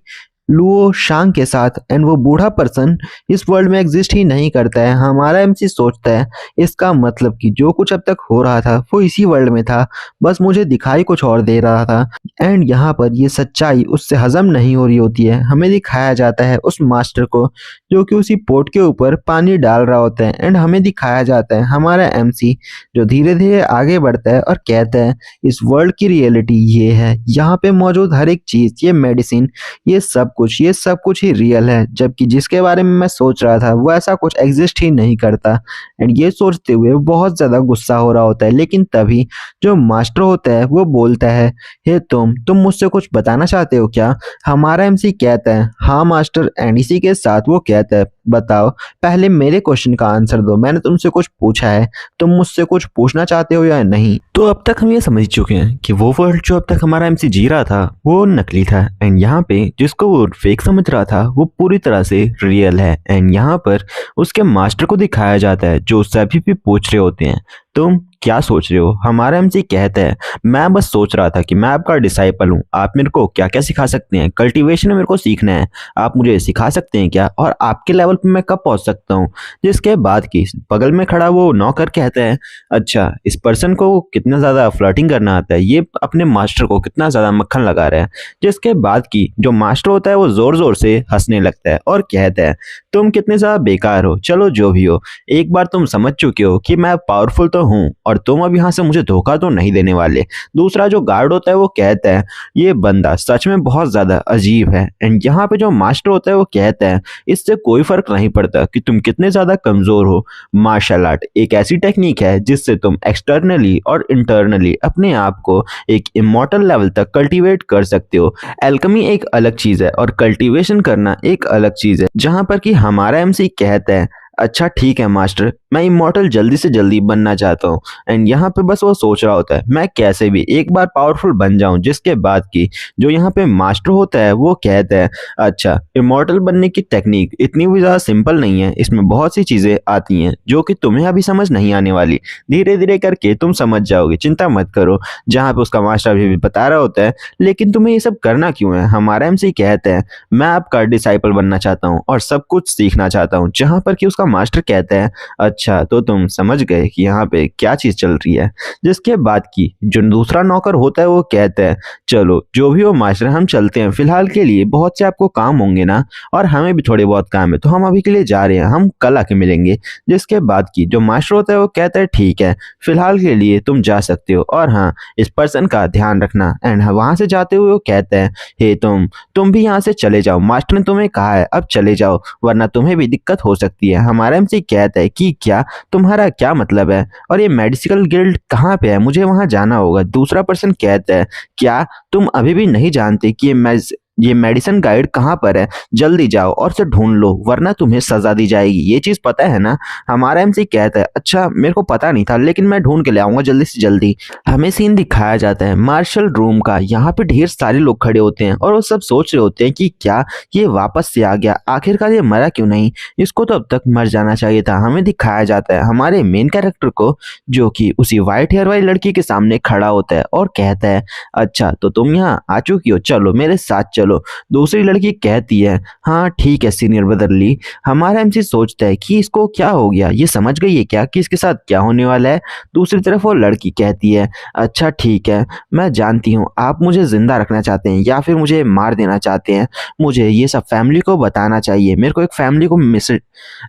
लुओ शांग के साथ। एंड वो बूढ़ा पर्सन इस वर्ल्ड में एग्जिस्ट ही नहीं करता है। हमारा एमसी सोचता है इसका मतलब कि जो कुछ अब तक हो रहा था वो इसी वर्ल्ड में था, बस मुझे दिखाई कुछ और दे रहा था। एंड यहाँ पर ये सच्चाई उससे हजम नहीं हो रही होती है। हमें दिखाया जाता है उस मास्टर को जो कि उसी पोट के ऊपर पानी डाल रहा होता है। एंड हमें दिखाया जाता है हमारा एमसी जो धीरे धीरे आगे बढ़ता है और कहता है इस वर्ल्ड की रियलिटी ये है, यहाँ पे मौजूद हर एक चीज, ये मेडिसिन, ये सब कुछ ही रियल है, जबकि जिसके बारे में मैं सोच रहा था वो ऐसा कुछ एग्जिस्ट ही नहीं करता। एंड ये सोचते हुए बहुत ज्यादा गुस्सा हो रहा होता है, लेकिन तभी जो मास्टर होता है वो बोलता है, हे तुम मुझसे कुछ बताना चाहते हो क्या। हमारा एमसी कहता है हाँ मास्टर। एंड इसी के साथ वो कहता है बताओ, पहले मेरे क्वेश्चन का आंसर दो, मैंने तुमसे कुछ पूछा है, तुम मुझसे कुछ पूछना चाहते हो या नहीं। तो अब तक हम ये समझ चुके हैं कि वो वर्ल्ड जो अब तक हमारा एमसी जी रहा था वो नकली था, एंड यहाँ पे जिसको वो फेक समझ रहा था वो पूरी तरह से रियल है। एंड यहाँ पर उसके मास्टर को दिखाया जाता है जो उससे अभी भी पूछ रहे होते हैं तुम क्या सोच रहे हो। हमारा एमसी कहता है मैं बस सोच रहा था कि मैं आपका डिसाइपल हूँ, आप मेरे को क्या क्या सिखा सकते हैं, कल्टीवेशन में मेरे को सीखना है, आप मुझे सिखा सकते हैं क्या, और आपके लेवल पे मैं कब पहुंच सकता हूँ। जिसके बाद की बगल में खड़ा वो नौकर कहता है अच्छा इस पर्सन को कितना ज्यादा फ्लर्टिंग करना आता है, ये अपने मास्टर को कितना ज्यादा मक्खन लगा रहा है। जिसके बाद की जो मास्टर होता है वो जोर जोर से हंसने लगता है और कहता है तुम कितने ज्यादा बेकार हो, चलो जो भी हो, एक बार तुम समझ चुके हो कि मैं पावरफुल तो हूँ और तुम अब यहाँ से मुझे धोखा तो नहीं देने वाले। दूसरा जो गार्ड होता है वो कहता है ये बंदा सच में बहुत ज्यादा अजीब है। एंड यहाँ पे जो मास्टर होता है वो कहता है इससे कोई फर्क नहीं पड़ता कि तुम कितने ज्यादा कमजोर हो, मार्शल आर्ट एक ऐसी टेक्निक है जिससे तुम एक्सटर्नली और इंटरनली अपने आप को एक इमॉर्टल लेवल तक कल्टीवेट कर सकते हो। एल्केमी एक अलग चीज है और कल्टीवेशन करना एक अलग चीज है। जहां पर कि हमारा एमसी कहता है अच्छा ठीक है मास्टर, मैं इमॉर्टल जल्दी से जल्दी बनना चाहता हूँ। एंड यहाँ पे बस वो सोच रहा होता है मैं कैसे भी एक बार पावरफुल बन जाऊं। जिसके बाद की जो यहाँ पे मास्टर होता है वो कहता है अच्छा इमॉर्टल बनने की टेक्निक इतनी भी ज़्यादा सिंपल नहीं है, इसमें बहुत सी चीज़ें आती हैं जो कि तुम्हें अभी समझ नहीं आने वाली, धीरे धीरे करके तुम समझ जाओगे, चिंता मत करो। जहाँ पे उसका मास्टर अभी भी बता रहा होता है लेकिन तुम्हें ये सब करना क्यों है। हमारा एमसी कहता है मैं आपका डिसाइपल बनना चाहता हूँ और सब कुछ सीखना चाहता हूँ। जहाँ पर कि उसका मास्टर कहता है अच्छा तो तुम समझ गए कि यहाँ पे क्या चीज चल रही है। जिसके बाद की जो दूसरा नौकर होता है वो कहता है चलो जो भी हो मास्टर हम चलते हैं, फिलहाल के लिए बहुत से आपको काम होंगे ना, और हमें भी थोड़े बहुत काम है, तो हम अभी के लिए जा रहे हैं, हम कल आके मिलेंगे। जिसके बाद की जो मास्टर होता है वो कहता है ठीक है फिलहाल के लिए तुम जा सकते हो, और हाँ इस पर्सन का ध्यान रखना। एंड वहां से जाते हुए वो कहता है हे तुम भी यहाँ से चले जाओ, मास्टर ने तुम्हें कहा है अब चले जाओ वरना तुम्हें भी दिक्कत हो सकती है। हमारा एमसी कहता है कि क्या तुम्हारा क्या मतलब है और ये मेडिकल गिल्ड कहाँ पे है, मुझे वहां जाना होगा। दूसरा पर्सन कहता है क्या तुम अभी भी नहीं जानते कि ये मेडिसिन गाइड कहाँ पर है, जल्दी जाओ और उसे ढूंढ लो वरना तुम्हें सजा दी जाएगी, ये चीज पता है ना। हमारा एमसी कहता है अच्छा मेरे को पता नहीं था लेकिन मैं ढूंढ के ले आऊंगा जल्दी से जल्दी। हमें सीन दिखाया जाता है मार्शल रूम का, यहाँ पे ढेर सारे लोग खड़े होते हैं और वो सब सोच रहे होते हैं कि क्या ये वापस से आ गया, आखिरकार ये मरा क्यों नहीं, इसको तो अब तक मर जाना चाहिए था। हमें दिखाया जाता है हमारे मेन कैरेक्टर को जो कि उसी व्हाइट हेयर वाली लड़की के सामने खड़ा होता है और कहता है अच्छा तो तुम यहाँ आ चुकी हो, चलो मेरे साथ चलो। दूसरी लड़की कहती है हाँ ठीक है सीनियर बदरली। हमारा एमसी सोचता है कि इसको क्या हो गया, ये समझ गई है क्या कि इसके साथ क्या होने वाला है। दूसरी तरफ वो लड़की कहती है अच्छा ठीक है मैं जानती हूँ आप मुझे जिंदा रखना चाहते हैं या फिर मुझे मार देना चाहते हैं, मुझे ये सब फैमिली को बताना चाहिए, मेरे को एक फैमिली को मैसेज,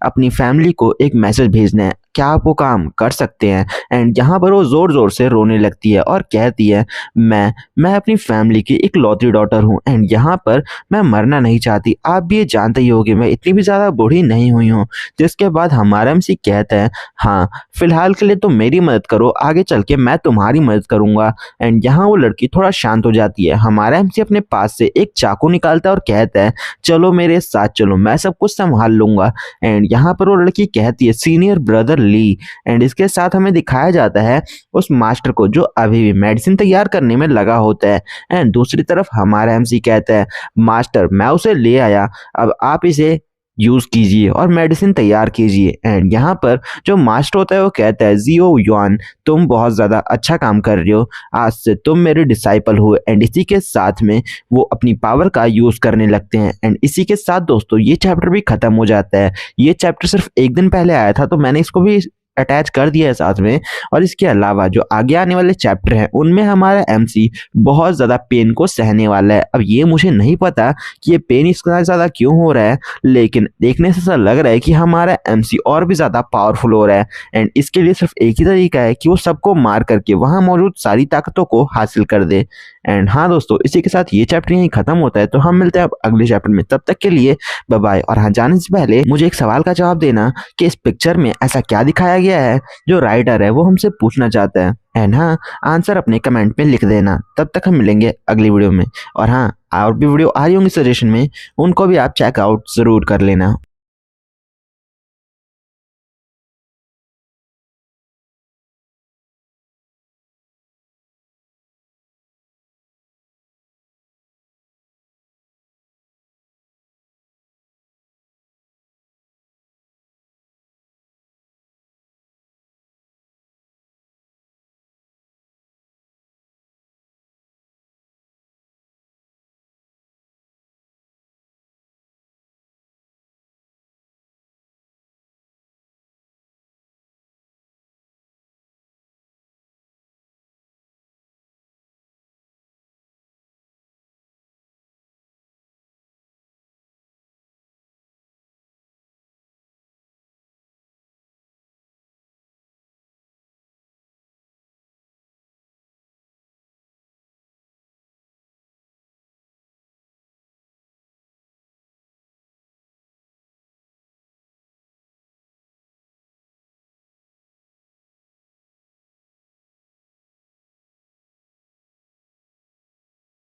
अपनी फैमिली को एक मैसेज भेजना है, क्या आप वो काम कर सकते हैं। एंड यहाँ पर वो जोर जोर से रोने लगती है और कहती है मैं अपनी फैमिली की एक लौती डॉटर हूँ। एंड यहाँ यहाँ पर मैं मरना नहीं चाहती, आप भी ये जानते ही होंगे मैं इतनी भी ज़्यादा बूढ़ी नहीं हुई हूँ। जिसके बाद हमारा एमसी कहता है हाँ फिलहाल के लिए तो मेरी मदद करो, आगे चल के मैं तुम्हारी मदद करूँगा। एंड यहाँ वो लड़की थोड़ा शांत हो जाती है। हमारा एमसी अपने पास से एक चाकू निकालता है और कहता है चलो मेरे साथ चलो, मैं सब कुछ संभाल लूँगा। एंड यहाँ पर वो लड़की कहती है सीनियर ब्रदर ली। एंड इसके साथ हमें दिखाया जाता है उस मास्टर को जो अभी भी मेडिसिन तैयार करने में लगा होता है। एंड दूसरी तरफ हमारा एमसी कहता है मास्टर मैं उसे ले आया, अब आप इसे यूज कीजिए और मेडिसिन तैयार कीजिए। एंड यहाँ पर जो मास्टर होता है वो कहता है जियो युआन तुम बहुत ज़्यादा अच्छा काम कर रहे हो, आज से तुम मेरे डिसाइपल हो। एंड इसी के साथ में वो अपनी पावर का यूज़ करने लगते हैं। एंड इसी के साथ दोस्तों ये चैप्टर भी ख़त्म हो जाता है। ये चैप्टर सिर्फ एक दिन पहले आया था तो मैंने इसको भी अटैच कर दिया है साथ में। और इसके अलावा जो आगे आने वाले चैप्टर हैं उनमें हमारा एमसी बहुत ज़्यादा पेन को सहने वाला है। अब ये मुझे नहीं पता कि ये पेन इसका ज़्यादा क्यों हो रहा है, लेकिन देखने से ऐसा लग रहा है कि हमारा एमसी और भी ज़्यादा पावरफुल हो रहा है। एंड इसके लिए सिर्फ एक ही तरीका है कि वो सबको मार करके वहाँ मौजूद सारी ताकतों को हासिल कर दे। एंड हाँ दोस्तों इसी के साथ ये चैप्टर यहीं ख़त्म होता है, तो हम मिलते हैं अब अगले चैप्टर में। तब तक के लिए बाय बाय। और हाँ जाने से पहले मुझे एक सवाल का जवाब देना कि इस पिक्चर में ऐसा क्या दिखाया गया है जो राइटर है वो हमसे पूछना चाहता है। एंड हाँ आंसर अपने कमेंट में लिख देना। तब तक हम मिलेंगे अगली वीडियो में। और हाँ और भी वीडियो आ रही होंगी सजेशन में, उनको भी आप चेकआउट ज़रूर कर लेना।